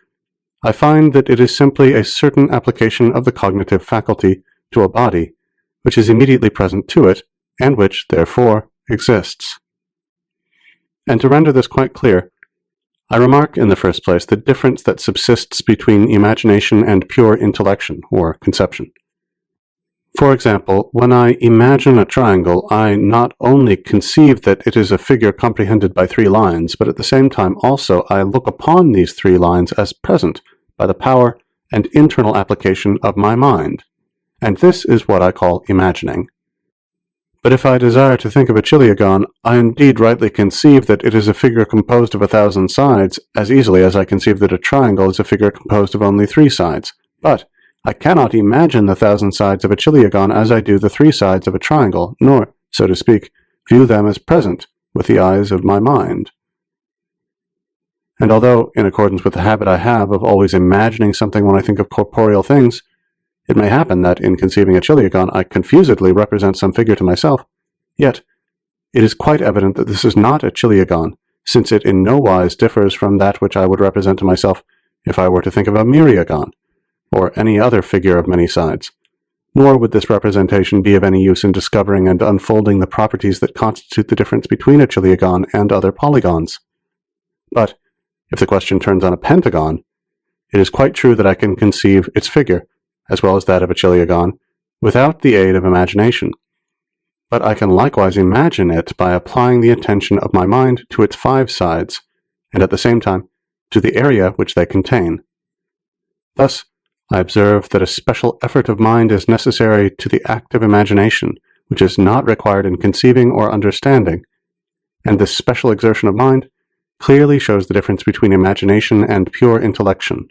I find that it is simply a certain application of the cognitive faculty to a body, which is immediately present to it, and which, therefore, exists. And to render this quite clear, I remark in the first place the difference that subsists between imagination and pure intellection, or conception. For example, when I imagine a triangle, I not only conceive that it is a figure comprehended by 3 lines, but at the same time also I look upon these 3 lines as present by the power and internal application of my mind, and this is what I call imagining. But if I desire to think of a chiliagon, I indeed rightly conceive that it is a figure composed of 1,000 sides, as easily as I conceive that a triangle is a figure composed of only 3 sides. But I cannot imagine the 1,000 sides of a chiliagon as I do the 3 sides of a triangle, nor, so to speak, view them as present with the eyes of my mind. And although, in accordance with the habit I have of always imagining something when I think of corporeal things, it may happen that in conceiving a chiliagon I confusedly represent some figure to myself, yet it is quite evident that this is not a chiliagon, since it in no wise differs from that which I would represent to myself if I were to think of a myriagon, or any other figure of many sides, nor would this representation be of any use in discovering and unfolding the properties that constitute the difference between a chiliagon and other polygons. But if the question turns on a pentagon, it is quite true that I can conceive its figure, as well as that of a chiliagon, without the aid of imagination. but I can likewise imagine it by applying the attention of my mind to its 5 sides, and at the same time to the area which they contain. Thus, I observe that a special effort of mind is necessary to the act of imagination, which is not required in conceiving or understanding, and this special exertion of mind clearly shows the difference between imagination and pure intellection.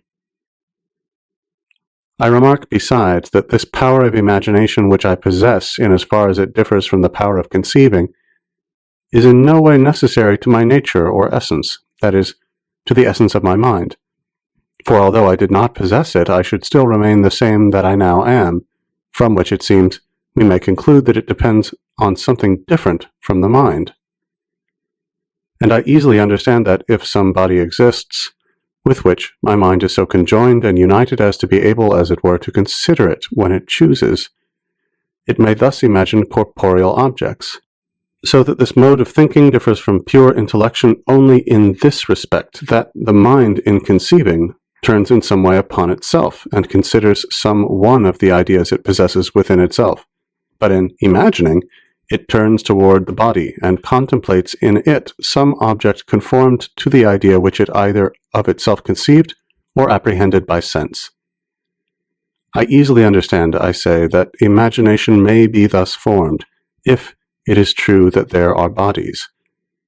I remark besides that this power of imagination which I possess, in as far as it differs from the power of conceiving, is in no way necessary to my nature or essence, that is, to the essence of my mind. For although I did not possess it, I should still remain the same that I now am, from which it seems we may conclude that it depends on something different from the mind. And I easily understand that if some body exists, with which my mind is so conjoined and united as to be able, as it were, to consider it when it chooses, it may thus imagine corporeal objects, so that this mode of thinking differs from pure intellection only in this respect, that the mind in conceiving turns in some way upon itself, and considers some one of the ideas it possesses within itself, but in imagining, it turns toward the body, and contemplates in it some object conformed to the idea which it either of itself conceived or apprehended by sense. I easily understand, I say, that imagination may be thus formed, if it is true that there are bodies,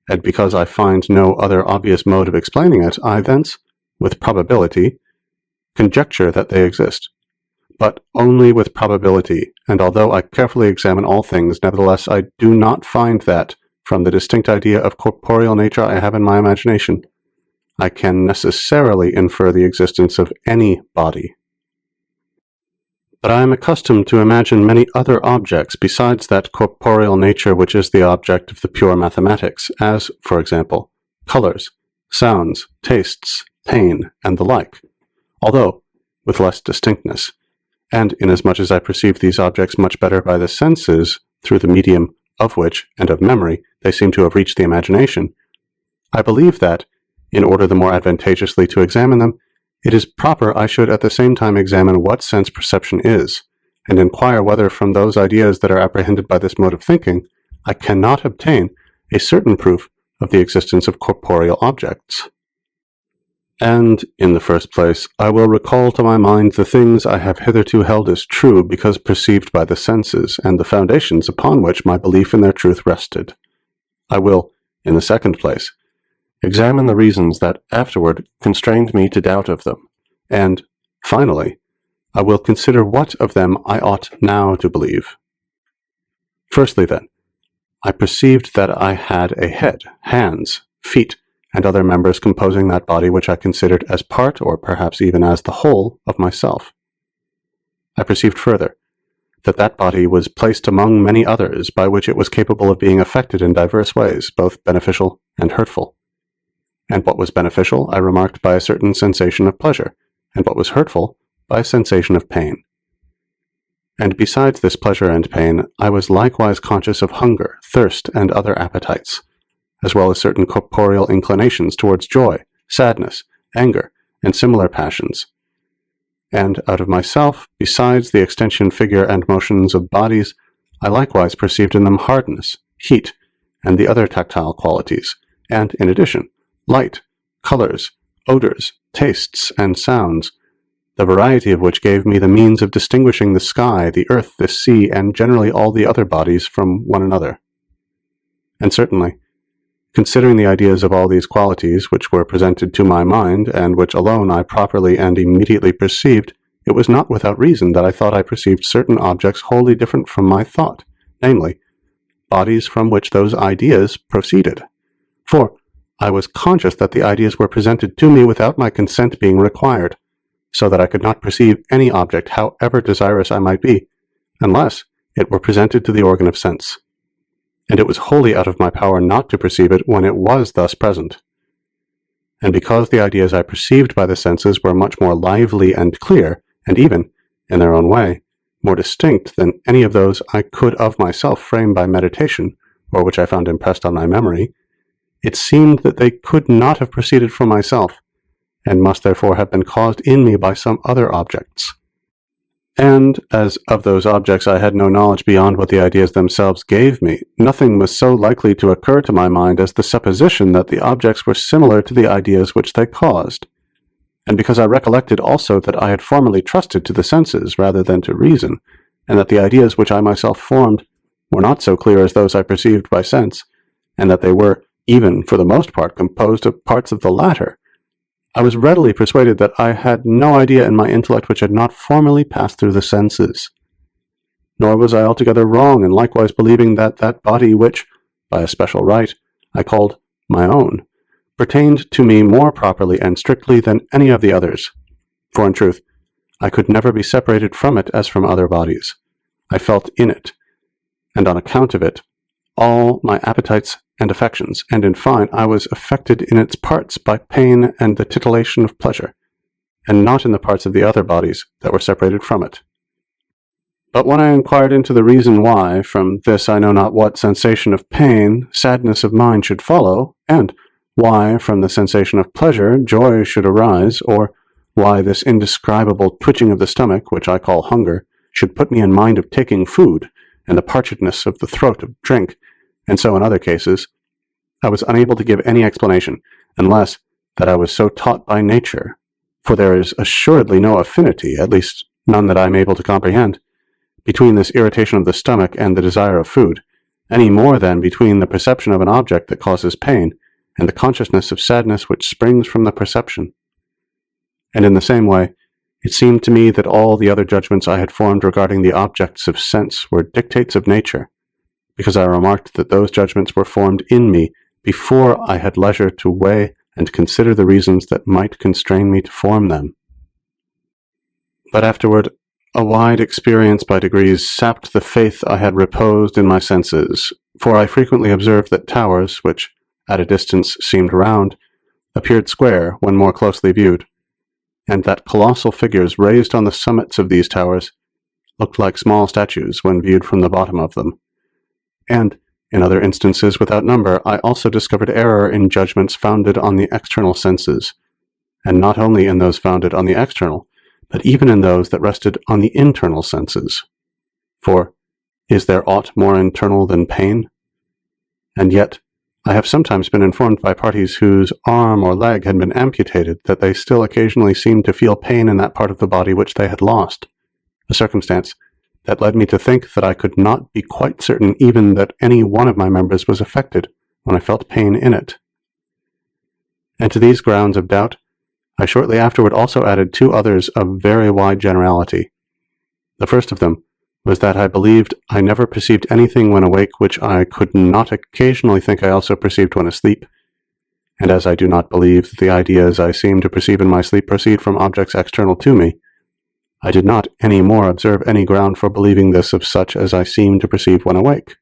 and because I find no other obvious mode of explaining it, I thence, with probability, conjecture that they exist, but only with probability, and although I carefully examine all things, nevertheless I do not find that, from the distinct idea of corporeal nature I have in my imagination, I can necessarily infer the existence of any body. But I am accustomed to imagine many other objects besides that corporeal nature which is the object of the pure mathematics, as, for example, colors, sounds, tastes, pain, and the like, although with less distinctness, and inasmuch as I perceive these objects much better by the senses, through the medium of which, and of memory, they seem to have reached the imagination, I believe that, in order the more advantageously to examine them, it is proper I should at the same time examine what sense perception is, and inquire whether from those ideas that are apprehended by this mode of thinking, I cannot obtain a certain proof of the existence of corporeal objects. And, in the first place, I will recall to my mind the things I have hitherto held as true because perceived by the senses, and the foundations upon which my belief in their truth rested. I will, in the second place, examine the reasons that afterward constrained me to doubt of them, and, finally, I will consider what of them I ought now to believe. Firstly, then, I perceived that I had a head, hands, feet, and other members composing that body which I considered as part, or perhaps even as the whole, of myself. I perceived further that that body was placed among many others, by which it was capable of being affected in diverse ways, both beneficial and hurtful. And what was beneficial I remarked by a certain sensation of pleasure, and what was hurtful by a sensation of pain. And besides this pleasure and pain, I was likewise conscious of hunger, thirst, and other appetites, as well as certain corporeal inclinations towards joy, sadness, anger, and similar passions. And out of myself, besides the extension, figure, and motions of bodies, I likewise perceived in them hardness, heat, and the other tactile qualities, and, in addition, light, colors, odors, tastes, and sounds, the variety of which gave me the means of distinguishing the sky, the earth, the sea, and generally all the other bodies from one another. And certainly, considering the ideas of all these qualities which were presented to my mind, and which alone I properly and immediately perceived, it was not without reason that I thought I perceived certain objects wholly different from my thought, namely, bodies from which those ideas proceeded. For I was conscious that the ideas were presented to me without my consent being required, so that I could not perceive any object, however desirous I might be, unless it were presented to the organ of sense. And it was wholly out of my power not to perceive it when it was thus present. And because the ideas I perceived by the senses were much more lively and clear, and even, in their own way, more distinct than any of those I could of myself frame by meditation, or which I found impressed on my memory, it seemed that they could not have proceeded from myself, and must therefore have been caused in me by some other objects. And as of those objects I had no knowledge beyond what the ideas themselves gave me, nothing was so likely to occur to my mind as the supposition that the objects were similar to the ideas which they caused. And because I recollected also that I had formerly trusted to the senses rather than to reason, and that the ideas which I myself formed were not so clear as those I perceived by sense, and that they were, even for the most part, composed of parts of the latter, I was readily persuaded that I had no idea in my intellect which had not formerly passed through the senses. Nor was I altogether wrong in likewise believing that that body which, by a special right, I called my own, pertained to me more properly and strictly than any of the others. For in truth, I could never be separated from it as from other bodies. I felt in it, and on account of it, all my appetites and affections, and in fine, I was affected in its parts by pain and the titillation of pleasure, and not in the parts of the other bodies that were separated from it. But when I inquired into the reason why, from this I know not what sensation of pain, sadness of mind should follow, and why, from the sensation of pleasure, joy should arise, or why this indescribable twitching of the stomach, which I call hunger, should put me in mind of taking food, and the parchedness of the throat of drink, and so in other cases, I was unable to give any explanation, unless that I was so taught by nature, for there is assuredly no affinity, at least none that I am able to comprehend, between this irritation of the stomach and the desire of food, any more than between the perception of an object that causes pain, and the consciousness of sadness which springs from the perception. And in the same way, it seemed to me that all the other judgments I had formed regarding the objects of sense were dictates of nature, because I remarked that those judgments were formed in me before I had leisure to weigh and consider the reasons that might constrain me to form them. But afterward, a wide experience by degrees sapped the faith I had reposed in my senses, for I frequently observed that towers, which at a distance seemed round, appeared square when more closely viewed, and that colossal figures raised on the summits of these towers looked like small statues when viewed from the bottom of them. And, in other instances without number, I also discovered error in judgments founded on the external senses, and not only in those founded on the external, but even in those that rested on the internal senses. For, is there aught more internal than pain? And yet, I have sometimes been informed by parties whose arm or leg had been amputated that they still occasionally seemed to feel pain in that part of the body which they had lost, a circumstance that led me to think that I could not be quite certain even that any one of my members was affected when I felt pain in it. And to these grounds of doubt, I shortly afterward also added two others of very wide generality. The first of them was that I believed I never perceived anything when awake which I could not occasionally think I also perceived when asleep, and as I do not believe that the ideas I seem to perceive in my sleep proceed from objects external to me, I did not any more observe any ground for believing this of such as I seem to perceive when awake.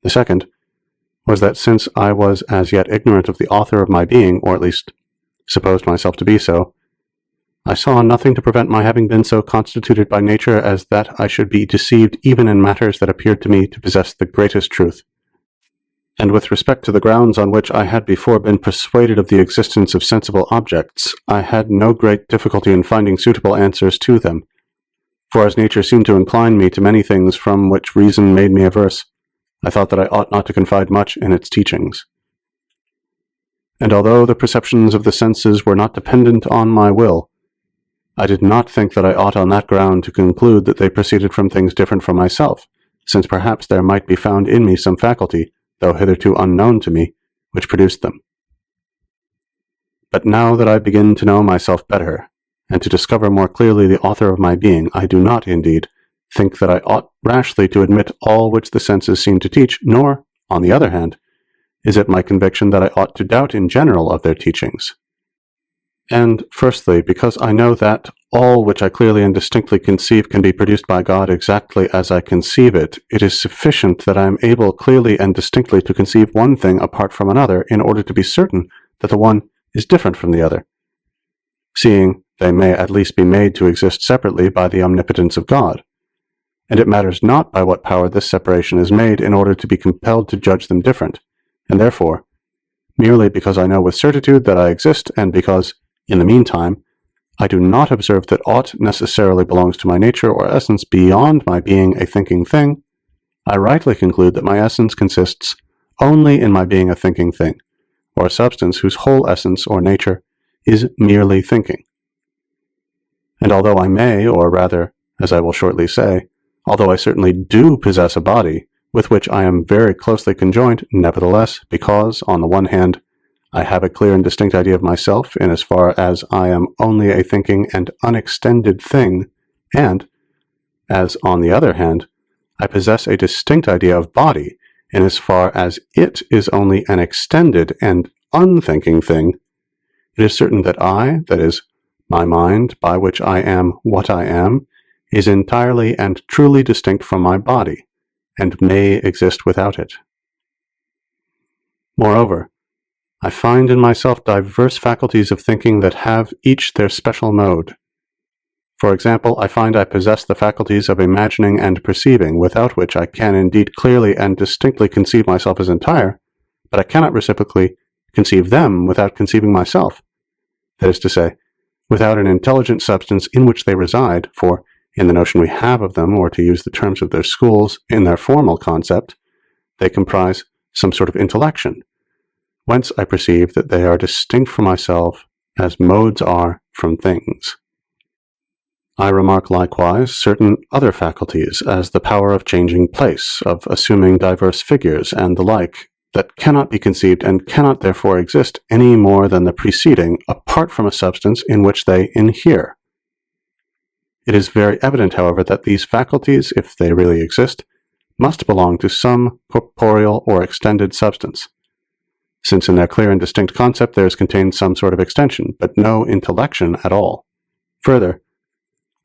The second was that since I was as yet ignorant of the author of my being, or at least supposed myself to be so, I saw nothing to prevent my having been so constituted by nature as that I should be deceived even in matters that appeared to me to possess the greatest truth. And with respect to the grounds on which I had before been persuaded of the existence of sensible objects, I had no great difficulty in finding suitable answers to them, for as nature seemed to incline me to many things from which reason made me averse, I thought that I ought not to confide much in its teachings. And although the perceptions of the senses were not dependent on my will, I did not think that I ought on that ground to conclude that they proceeded from things different from myself, since perhaps there might be found in me some faculty, though hitherto unknown to me, which produced them. But now that I begin to know myself better, and to discover more clearly the author of my being, I do not, indeed, think that I ought rashly to admit all which the senses seem to teach, nor, on the other hand, is it my conviction that I ought to doubt in general of their teachings. And, firstly, because I know that all which I clearly and distinctly conceive can be produced by God exactly as I conceive it, it is sufficient that I am able clearly and distinctly to conceive one thing apart from another in order to be certain that the one is different from the other, seeing they may at least be made to exist separately by the omnipotence of God. And it matters not by what power this separation is made in order to be compelled to judge them different, and therefore, merely because I know with certitude that I exist, and because, in the meantime, I do not observe that aught necessarily belongs to my nature or essence beyond my being a thinking thing, I rightly conclude that my essence consists only in my being a thinking thing, or a substance whose whole essence or nature is merely thinking. And although I may, or rather, as I will shortly say, although I certainly do possess a body with which I am very closely conjoined, nevertheless, because, on the one hand, I have a clear and distinct idea of myself in as far as I am only a thinking and unextended thing, and, as on the other hand, I possess a distinct idea of body in as far as it is only an extended and unthinking thing, it is certain that I, that is, my mind, by which I am what I am, is entirely and truly distinct from my body, and may exist without it. Moreover, I find in myself diverse faculties of thinking that have each their special mode. For example, I find I possess the faculties of imagining and perceiving, without which I can indeed clearly and distinctly conceive myself as entire, but I cannot reciprocally conceive them without conceiving myself. That is to say, without an intelligent substance in which they reside, for in the notion we have of them, or to use the terms of their schools, in their formal concept, they comprise some sort of intellection, whence I perceive that they are distinct from myself as modes are from things. I remark likewise certain other faculties, as the power of changing place, of assuming diverse figures, and the like, that cannot be conceived and cannot therefore exist any more than the preceding, apart from a substance in which they inhere. It is very evident, however, that these faculties, if they really exist, must belong to some corporeal or extended substance, since in their clear and distinct concept there is contained some sort of extension, but no intellection at all. Further,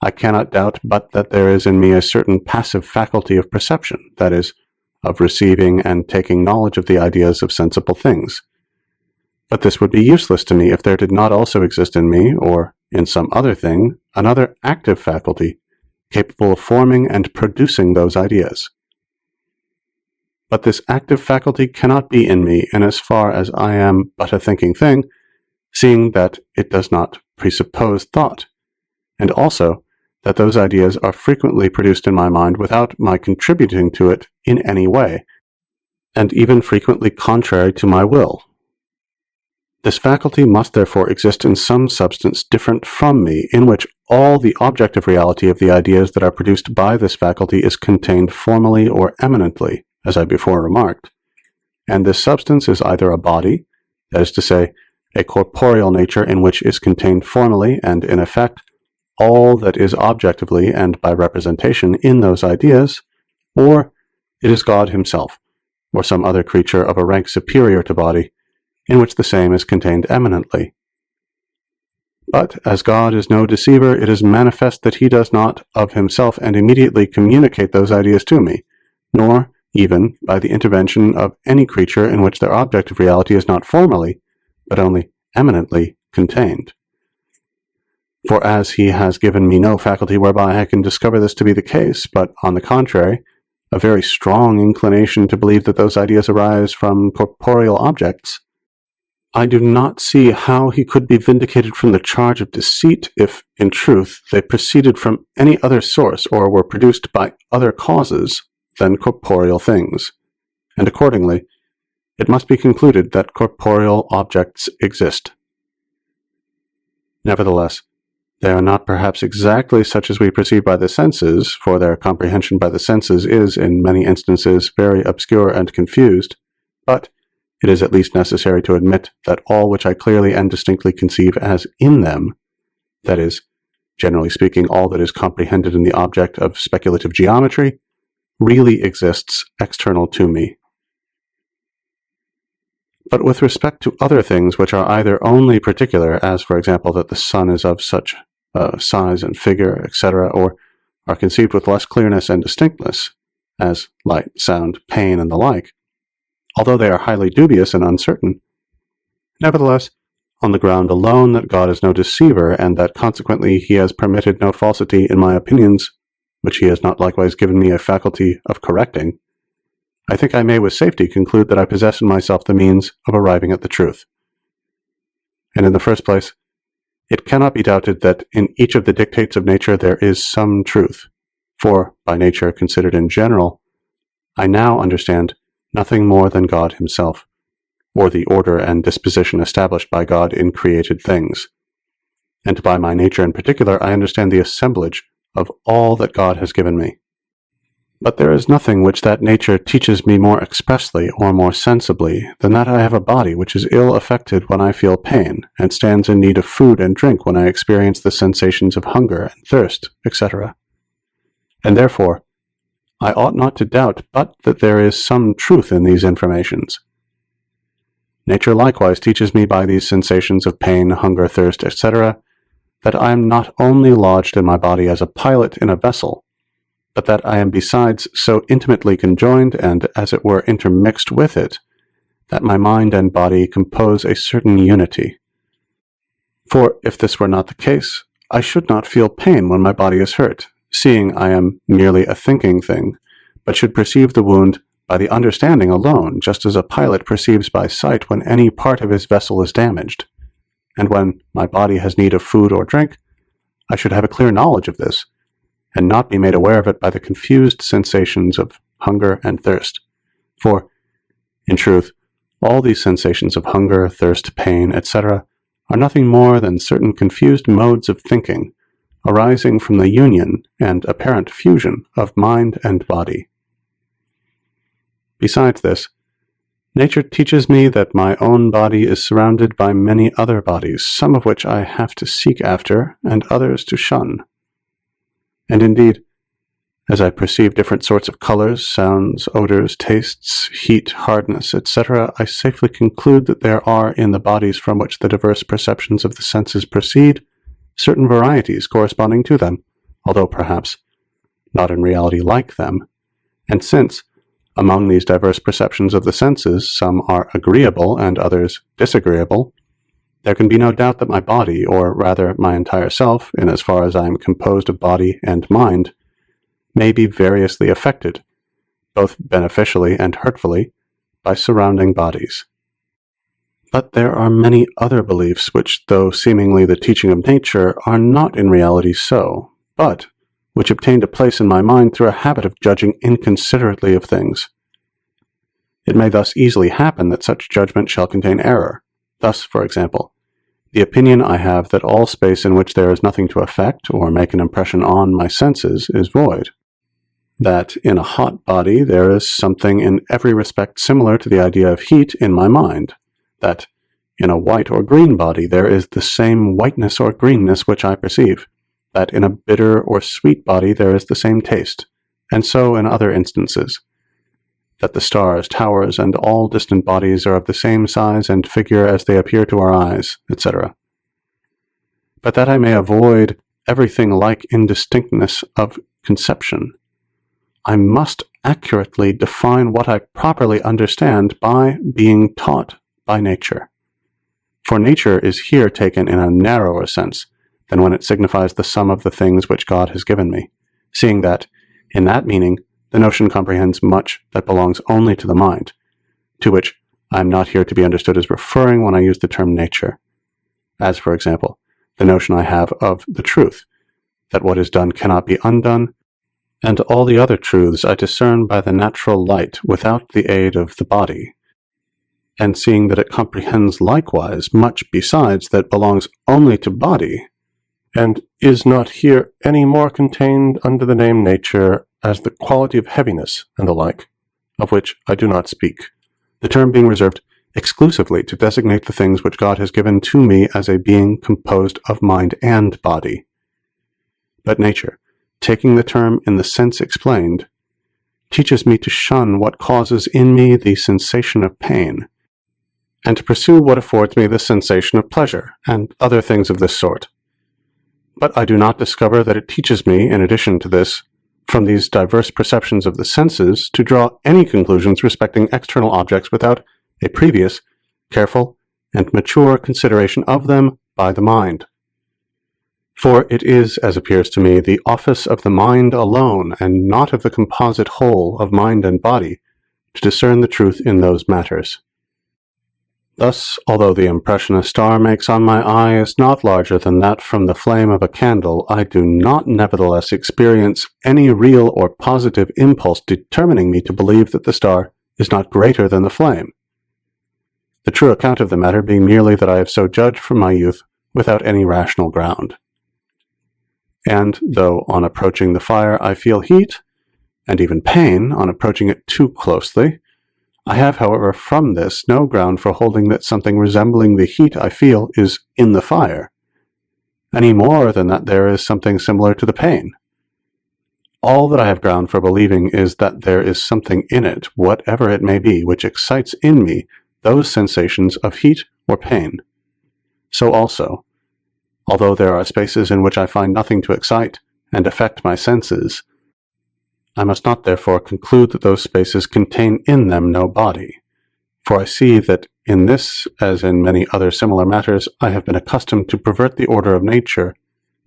I cannot doubt but that there is in me a certain passive faculty of perception, that is, of receiving and taking knowledge of the ideas of sensible things. But this would be useless to me if there did not also exist in me, or in some other thing, another active faculty, capable of forming and producing those ideas. But this active faculty cannot be in me in as far as I am but a thinking thing, seeing that it does not presuppose thought, and also that those ideas are frequently produced in my mind without my contributing to it in any way, and even frequently contrary to my will. This faculty must therefore exist in some substance different from me, in which all the objective reality of the ideas that are produced by this faculty is contained formally or eminently, as I before remarked, and this substance is either a body, that is to say, a corporeal nature in which is contained formally and in effect all that is objectively and by representation in those ideas, or it is God himself, or some other creature of a rank superior to body, in which the same is contained eminently. But as God is no deceiver, it is manifest that he does not of himself and immediately communicate those ideas to me, nor even by the intervention of any creature in which their objective reality is not formally, but only eminently contained. For as he has given me no faculty whereby I can discover this to be the case, but, on the contrary, a very strong inclination to believe that those ideas arise from corporeal objects, I do not see how he could be vindicated from the charge of deceit if, in truth, they proceeded from any other source or were produced by other causes than corporeal things, and accordingly, it must be concluded that corporeal objects exist. Nevertheless, they are not perhaps exactly such as we perceive by the senses, for their comprehension by the senses is, in many instances, very obscure and confused, but it is at least necessary to admit that all which I clearly and distinctly conceive as in them, that is, generally speaking, all that is comprehended in the object of speculative geometry, really exists external to me. But with respect to other things which are either only particular, as for example that the sun is of such size and figure, etc., or are conceived with less clearness and distinctness, as light, sound, pain, and the like, although they are highly dubious and uncertain, nevertheless, on the ground alone that God is no deceiver, and that consequently he has permitted no falsity in my opinions, which he has not likewise given me a faculty of correcting, I think I may with safety conclude that I possess in myself the means of arriving at the truth. And in the first place, It cannot be doubted that in each of the dictates of nature there is some truth, for, by nature considered in general, I now understand nothing more than God himself, or the order and disposition established by God in created things. And by my nature in particular, I understand the assemblage of all that God has given me. But there is nothing which that nature teaches me more expressly or more sensibly than that I have a body which is ill affected when I feel pain, and stands in need of food and drink when I experience the sensations of hunger and thirst, etc. And therefore, I ought not to doubt but that there is some truth in these informations. Nature likewise teaches me by these sensations of pain, hunger, thirst, etc., that I am not only lodged in my body as a pilot in a vessel, but that I am besides so intimately conjoined and, as it were, intermixed with it, that my mind and body compose a certain unity. For if this were not the case, I should not feel pain when my body is hurt, seeing I am merely a thinking thing, but should perceive the wound by the understanding alone, just as a pilot perceives by sight when any part of his vessel is damaged. And when my body has need of food or drink, I should have a clear knowledge of this, and not be made aware of it by the confused sensations of hunger and thirst. For, in truth, all these sensations of hunger, thirst, pain, etc., are nothing more than certain confused modes of thinking, arising from the union and apparent fusion of mind and body. Besides this, nature teaches me that my own body is surrounded by many other bodies, some of which I have to seek after, and others to shun. And indeed, as I perceive different sorts of colors, sounds, odors, tastes, heat, hardness, etc., I safely conclude that there are in the bodies from which the diverse perceptions of the senses proceed certain varieties corresponding to them, although perhaps not in reality like them. And since, among these diverse perceptions of the senses, some are agreeable and others disagreeable, there can be no doubt that my body, or rather my entire self, in as far as I am composed of body and mind, may be variously affected, both beneficially and hurtfully, by surrounding bodies. But there are many other beliefs which, though seemingly the teaching of nature, are not in reality so, but which obtained a place in my mind through a habit of judging inconsiderately of things. It may thus easily happen that such judgment shall contain error. Thus, for example, the opinion I have that all space in which there is nothing to affect or make an impression on my senses is void. That in a hot body there is something in every respect similar to the idea of heat in my mind. That in a white or green body there is the same whiteness or greenness which I perceive. That in a bitter or sweet body there is the same taste, and so in other instances. That the stars, towers, and all distant bodies are of the same size and figure as they appear to our eyes, etc. But that I may avoid everything like indistinctness of conception, I must accurately define what I properly understand by being taught by nature. For nature is here taken in a narrower sense than when it signifies the sum of the things which God has given me, seeing that, in that meaning, the notion comprehends much that belongs only to the mind, to which I am not here to be understood as referring when I use the term nature, as, for example, the notion I have of the truth, that what is done cannot be undone, and all the other truths I discern by the natural light without the aid of the body, and seeing that it comprehends likewise much besides that belongs only to body, and is not here any more contained under the name nature as the quality of heaviness and the like, of which I do not speak, the term being reserved exclusively to designate the things which God has given to me as a being composed of mind and body. But nature, taking the term in the sense explained, teaches me to shun what causes in me the sensation of pain, and to pursue what affords me the sensation of pleasure, and other things of this sort. But I do not discover that it teaches me, in addition to this, from these diverse perceptions of the senses, to draw any conclusions respecting external objects without a previous, careful, and mature consideration of them by the mind. For it is, as appears to me, the office of the mind alone, and not of the composite whole of mind and body, to discern the truth in those matters. Thus, although the impression a star makes on my eye is not larger than that from the flame of a candle, I do not nevertheless experience any real or positive impulse determining me to believe that the star is not greater than the flame. The true account of the matter being merely that I have so judged from my youth without any rational ground. And though on approaching the fire I feel heat, and even pain on approaching it too closely, I have, however, from this no ground for holding that something resembling the heat I feel is in the fire, any more than that there is something similar to the pain. All that I have ground for believing is that there is something in it, whatever it may be, which excites in me those sensations of heat or pain. So also, although there are spaces in which I find nothing to excite and affect my senses, I must not therefore conclude that those spaces contain in them no body, for I see that in this, as in many other similar matters, I have been accustomed to pervert the order of nature,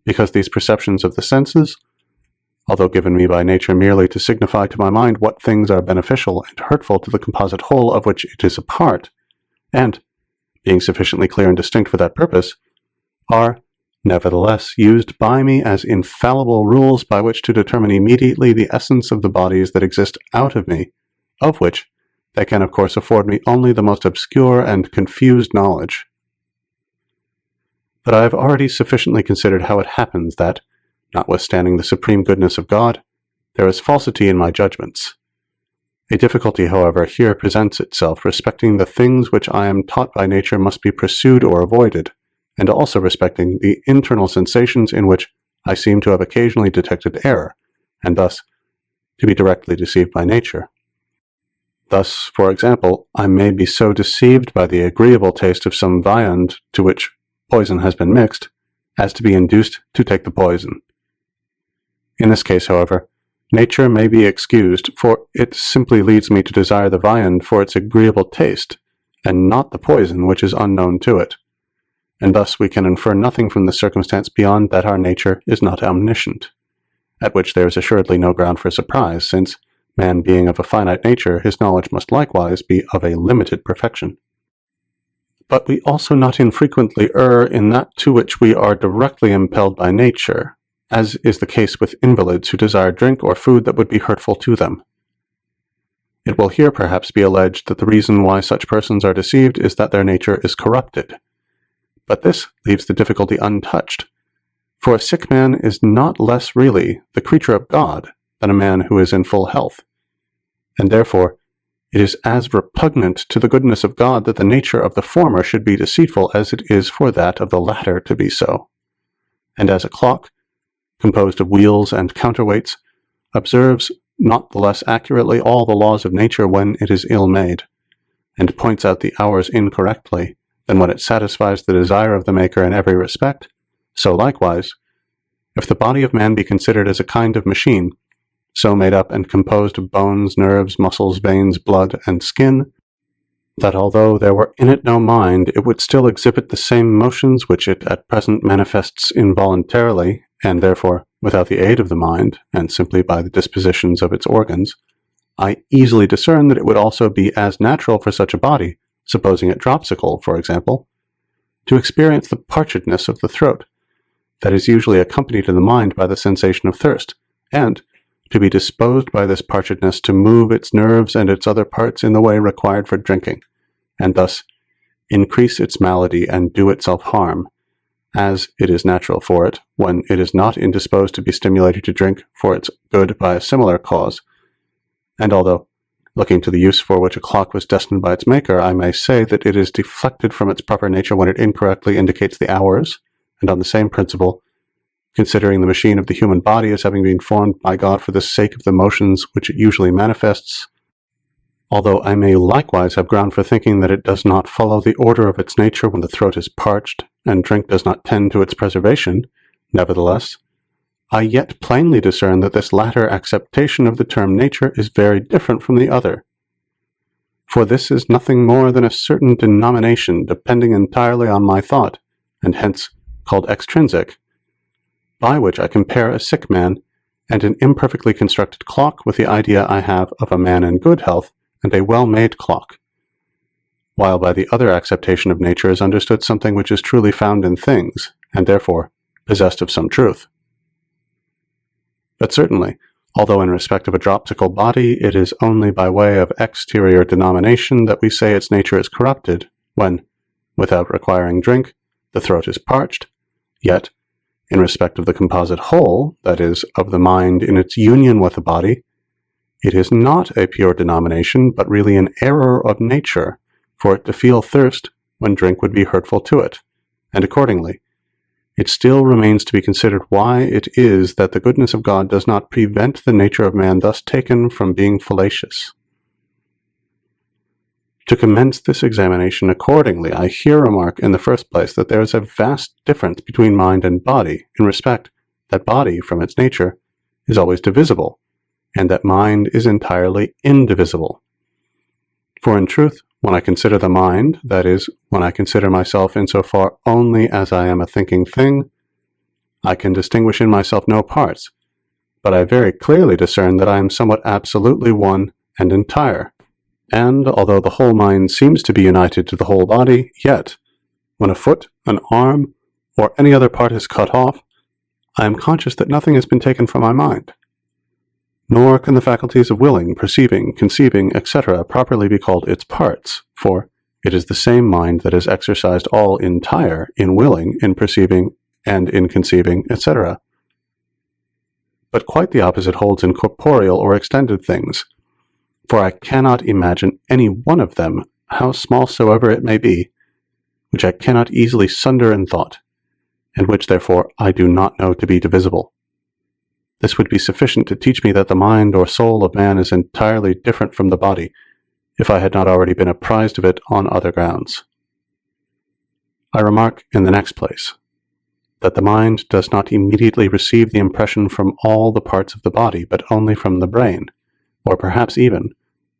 because these perceptions of the senses, although given me by nature merely to signify to my mind what things are beneficial and hurtful to the composite whole of which it is a part, and, being sufficiently clear and distinct for that purpose, are nevertheless used by me as infallible rules by which to determine immediately the essence of the bodies that exist out of me, of which they can of course afford me only the most obscure and confused knowledge. But I have already sufficiently considered how it happens that, notwithstanding the supreme goodness of God, there is falsity in my judgments. A difficulty, however, here presents itself respecting the things which I am taught by nature must be pursued or avoided, and also respecting the internal sensations in which I seem to have occasionally detected error, and thus to be directly deceived by nature. Thus, for example, I may be so deceived by the agreeable taste of some viand to which poison has been mixed, as to be induced to take the poison. In this case, however, nature may be excused, for it simply leads me to desire the viand for its agreeable taste, and not the poison which is unknown to it. And thus we can infer nothing from the circumstance beyond that our nature is not omniscient, at which there is assuredly no ground for surprise, since, man being of a finite nature, his knowledge must likewise be of a limited perfection. But we also not infrequently err in that to which we are directly impelled by nature, as is the case with invalids who desire drink or food that would be hurtful to them. It will here perhaps be alleged that the reason why such persons are deceived is that their nature is corrupted. But this leaves the difficulty untouched, for a sick man is not less really the creature of God than a man who is in full health, and therefore it is as repugnant to the goodness of God that the nature of the former should be deceitful as it is for that of the latter to be so. And as a clock, composed of wheels and counterweights, observes not the less accurately all the laws of nature when it is ill made, and points out the hours incorrectly, than when it satisfies the desire of the maker in every respect, so likewise, if the body of man be considered as a kind of machine, so made up and composed of bones, nerves, muscles, veins, blood, and skin, that although there were in it no mind, it would still exhibit the same motions which it at present manifests involuntarily, and therefore without the aid of the mind, and simply by the dispositions of its organs, I easily discern that it would also be as natural for such a body, supposing it dropsical, for example, to experience the parchedness of the throat, that is usually accompanied in the mind by the sensation of thirst, and to be disposed by this parchedness to move its nerves and its other parts in the way required for drinking, and thus increase its malady and do itself harm, as it is natural for it, when it is not indisposed to be stimulated to drink for its good by a similar cause. And although, looking to the use for which a clock was destined by its maker, I may say that it is deflected from its proper nature when it incorrectly indicates the hours, and on the same principle, considering the machine of the human body as having been formed by God for the sake of the motions which it usually manifests, although I may likewise have ground for thinking that it does not follow the order of its nature when the throat is parched, and drink does not tend to its preservation, nevertheless, I yet plainly discern that this latter acceptation of the term nature is very different from the other. For this is nothing more than a certain denomination depending entirely on my thought, and hence called extrinsic, by which I compare a sick man and an imperfectly constructed clock with the idea I have of a man in good health and a well-made clock, while by the other acceptation of nature is understood something which is truly found in things, and therefore possessed of some truth. But certainly, although in respect of a dropsical body it is only by way of exterior denomination that we say its nature is corrupted, when, without requiring drink, the throat is parched, yet, in respect of the composite whole, that is, of the mind in its union with the body, it is not a pure denomination, but really an error of nature for it to feel thirst when drink would be hurtful to it, and accordingly, it still remains to be considered why it is that the goodness of God does not prevent the nature of man thus taken from being fallacious. To commence this examination accordingly, I here remark in the first place that there is a vast difference between mind and body, in respect that body, from its nature, is always divisible, and that mind is entirely indivisible. For in truth, when I consider the mind, that is, when I consider myself insofar only as I am a thinking thing, I can distinguish in myself no parts, but I very clearly discern that I am somewhat absolutely one and entire. And although the whole mind seems to be united to the whole body, yet, when a foot, an arm, or any other part is cut off, I am conscious that nothing has been taken from my mind. Nor can the faculties of willing, perceiving, conceiving, etc. properly be called its parts, for it is the same mind that is exercised all entire in willing, in perceiving, and in conceiving, etc. But quite the opposite holds in corporeal or extended things, for I cannot imagine any one of them, how small soever it may be, which I cannot easily sunder in thought, and which therefore I do not know to be divisible. This would be sufficient to teach me that the mind or soul of man is entirely different from the body, if I had not already been apprised of it on other grounds. I remark in the next place, that the mind does not immediately receive the impression from all the parts of the body, but only from the brain, or perhaps even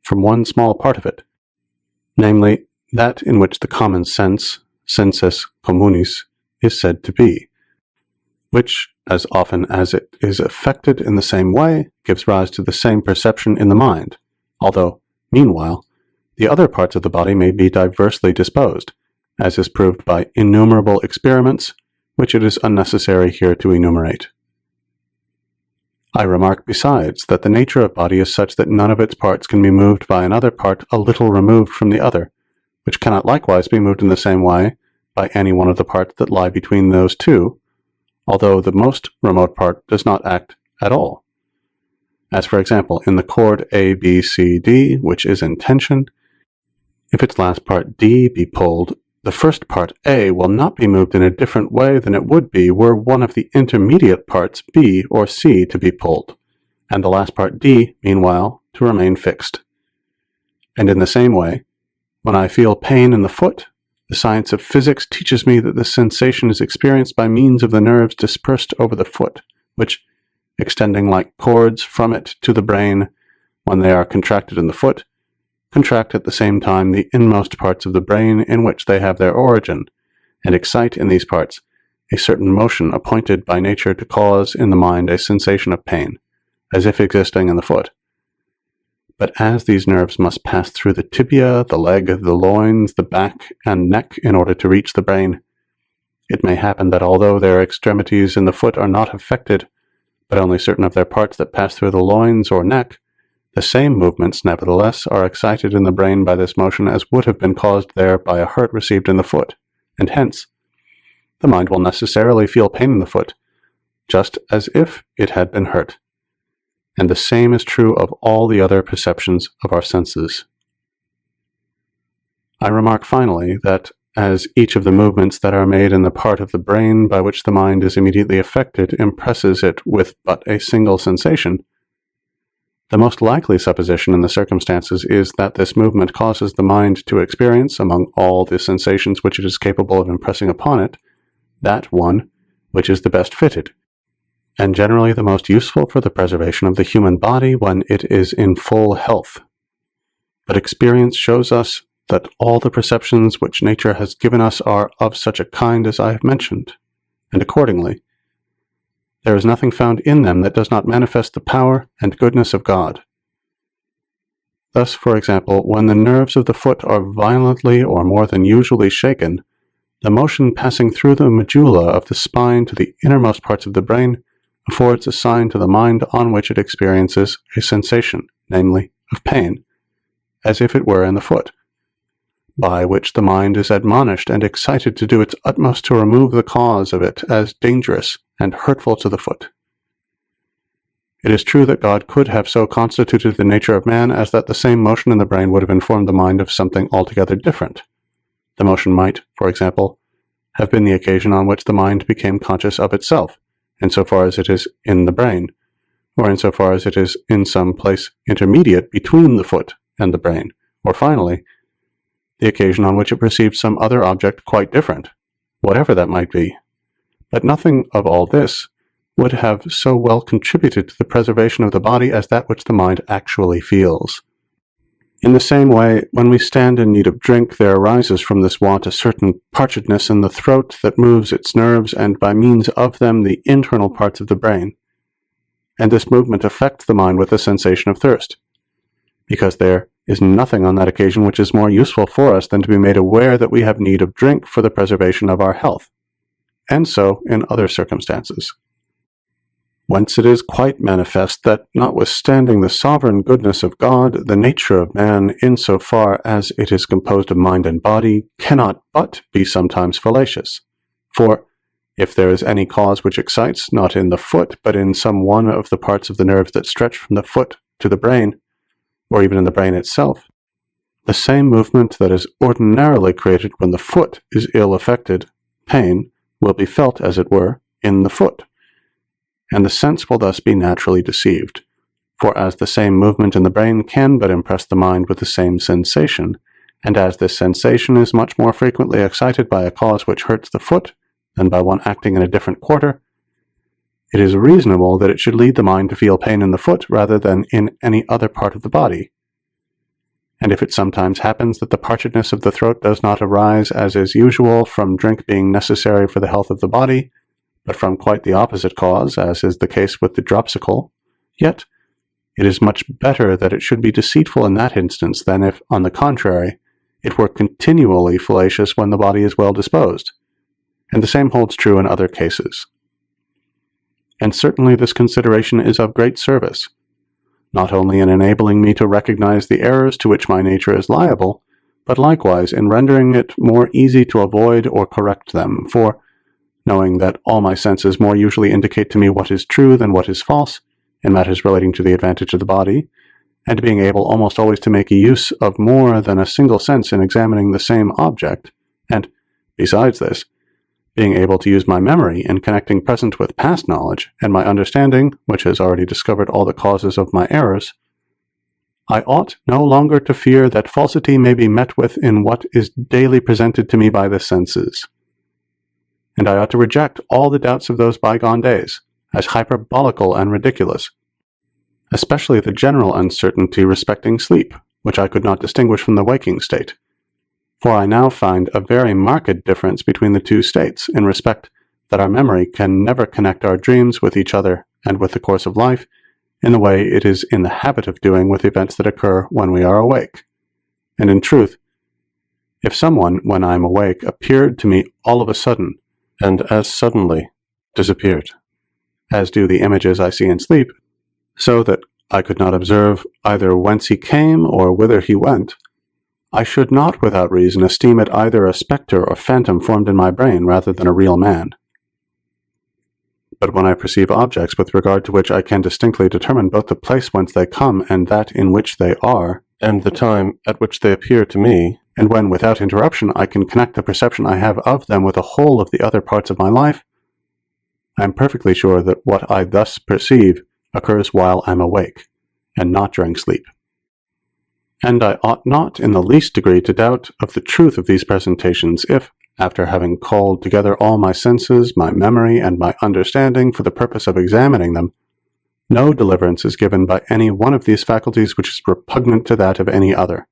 from one small part of it, namely, that in which the common sense, sensus communis, is said to be, which, as often as it is affected in the same way, gives rise to the same perception in the mind, although, meanwhile, the other parts of the body may be diversely disposed, as is proved by innumerable experiments, which it is unnecessary here to enumerate. I remark besides that the nature of body is such that none of its parts can be moved by another part a little removed from the other, which cannot likewise be moved in the same way by any one of the parts that lie between those two, although the most remote part does not act at all. As for example, in the chord A, B, C, D, which is in tension, if its last part D be pulled, the first part A will not be moved in a different way than it would be were one of the intermediate parts B or C to be pulled, and the last part D, meanwhile, to remain fixed. And in the same way, when I feel pain in the foot, the science of physics teaches me that this sensation is experienced by means of the nerves dispersed over the foot, which, extending like cords from it to the brain, when they are contracted in the foot, contract at the same time the inmost parts of the brain in which they have their origin, and excite in these parts a certain motion appointed by nature to cause in the mind a sensation of pain, as if existing in the foot. But as these nerves must pass through the tibia, the leg, the loins, the back, and neck in order to reach the brain, it may happen that although their extremities in the foot are not affected, but only certain of their parts that pass through the loins or neck, the same movements, nevertheless, are excited in the brain by this motion as would have been caused there by a hurt received in the foot, and hence the mind will necessarily feel pain in the foot, just as if it had been hurt. And the same is true of all the other perceptions of our senses. I remark finally that as each of the movements that are made in the part of the brain by which the mind is immediately affected impresses it with but a single sensation, the most likely supposition in the circumstances is that this movement causes the mind to experience, among all the sensations which it is capable of impressing upon it, that one which is the best fitted, and generally the most useful for the preservation of the human body when it is in full health. But experience shows us that all the perceptions which nature has given us are of such a kind as I have mentioned, and accordingly, there is nothing found in them that does not manifest the power and goodness of God. Thus, for example, when the nerves of the foot are violently or more than usually shaken, the motion passing through the medulla of the spine to the innermost parts of the brain affords a sign to the mind on which it experiences a sensation, namely, of pain, as if it were in the foot, by which the mind is admonished and excited to do its utmost to remove the cause of it as dangerous and hurtful to the foot. It is true that God could have so constituted the nature of man as that the same motion in the brain would have informed the mind of something altogether different. The motion might, for example, have been the occasion on which the mind became conscious of itself, insofar as it is in the brain, or insofar as it is in some place intermediate between the foot and the brain, or finally, the occasion on which it perceived some other object quite different, whatever that might be. But nothing of all this would have so well contributed to the preservation of the body as that which the mind actually feels. In the same way, when we stand in need of drink, there arises from this want a certain parchedness in the throat that moves its nerves, and by means of them the internal parts of the brain. And this movement affects the mind with the sensation of thirst, because there is nothing on that occasion which is more useful for us than to be made aware that we have need of drink for the preservation of our health, and so in other circumstances. Whence it is quite manifest that, notwithstanding the sovereign goodness of God, the nature of man, in so far as it is composed of mind and body, cannot but be sometimes fallacious. For, if there is any cause which excites, not in the foot, but in some one of the parts of the nerves that stretch from the foot to the brain, or even in the brain itself, the same movement that is ordinarily created when the foot is ill affected, pain, will be felt, as it were, in the foot, and the sense will thus be naturally deceived. For as the same movement in the brain can but impress the mind with the same sensation, and as this sensation is much more frequently excited by a cause which hurts the foot than by one acting in a different quarter, it is reasonable that it should lead the mind to feel pain in the foot rather than in any other part of the body. And if it sometimes happens that the parchedness of the throat does not arise, as is usual, from drink being necessary for the health of the body, but from quite the opposite cause, as is the case with the dropsical, yet it is much better that it should be deceitful in that instance than if, on the contrary, it were continually fallacious when the body is well disposed, and the same holds true in other cases. And certainly this consideration is of great service, not only in enabling me to recognize the errors to which my nature is liable, but likewise in rendering it more easy to avoid or correct them, for, knowing that all my senses more usually indicate to me what is true than what is false, in matters relating to the advantage of the body, and being able almost always to make use of more than a single sense in examining the same object, and, besides this, being able to use my memory in connecting present with past knowledge, and my understanding, which has already discovered all the causes of my errors, I ought no longer to fear that falsity may be met with in what is daily presented to me by the senses. And I ought to reject all the doubts of those bygone days, as hyperbolical and ridiculous, especially the general uncertainty respecting sleep, which I could not distinguish from the waking state. For I now find a very marked difference between the two states, in respect that our memory can never connect our dreams with each other and with the course of life, in the way it is in the habit of doing with events that occur when we are awake. And in truth, if someone, when I am awake, appeared to me all of a sudden, and as suddenly disappeared, as do the images I see in sleep, so that I could not observe either whence he came or whither he went, I should not without reason esteem it either a spectre or phantom formed in my brain rather than a real man. But when I perceive objects with regard to which I can distinctly determine both the place whence they come and that in which they are, and the time at which they appear to me, and when without interruption I can connect the perception I have of them with the whole of the other parts of my life, I am perfectly sure that what I thus perceive occurs while I am awake, and not during sleep. And I ought not in the least degree to doubt of the truth of these presentations if, after having called together all my senses, my memory, and my understanding for the purpose of examining them, no deliverance is given by any one of these faculties which is repugnant to that of any other.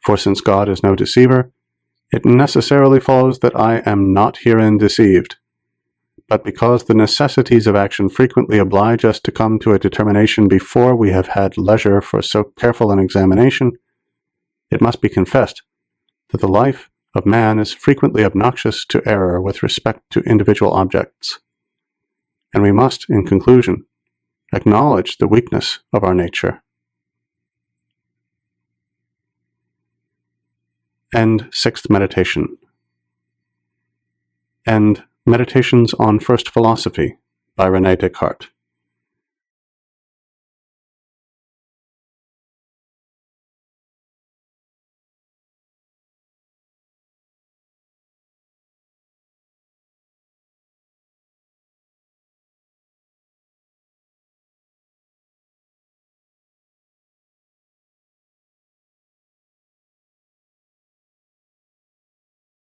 For since God is no deceiver, it necessarily follows that I am not herein deceived, but because the necessities of action frequently oblige us to come to a determination before we have had leisure for so careful an examination, it must be confessed that the life of man is frequently obnoxious to error with respect to individual objects, and we must, in conclusion, acknowledge the weakness of our nature. End Sixth Meditation. End Meditations on First Philosophy by René Descartes.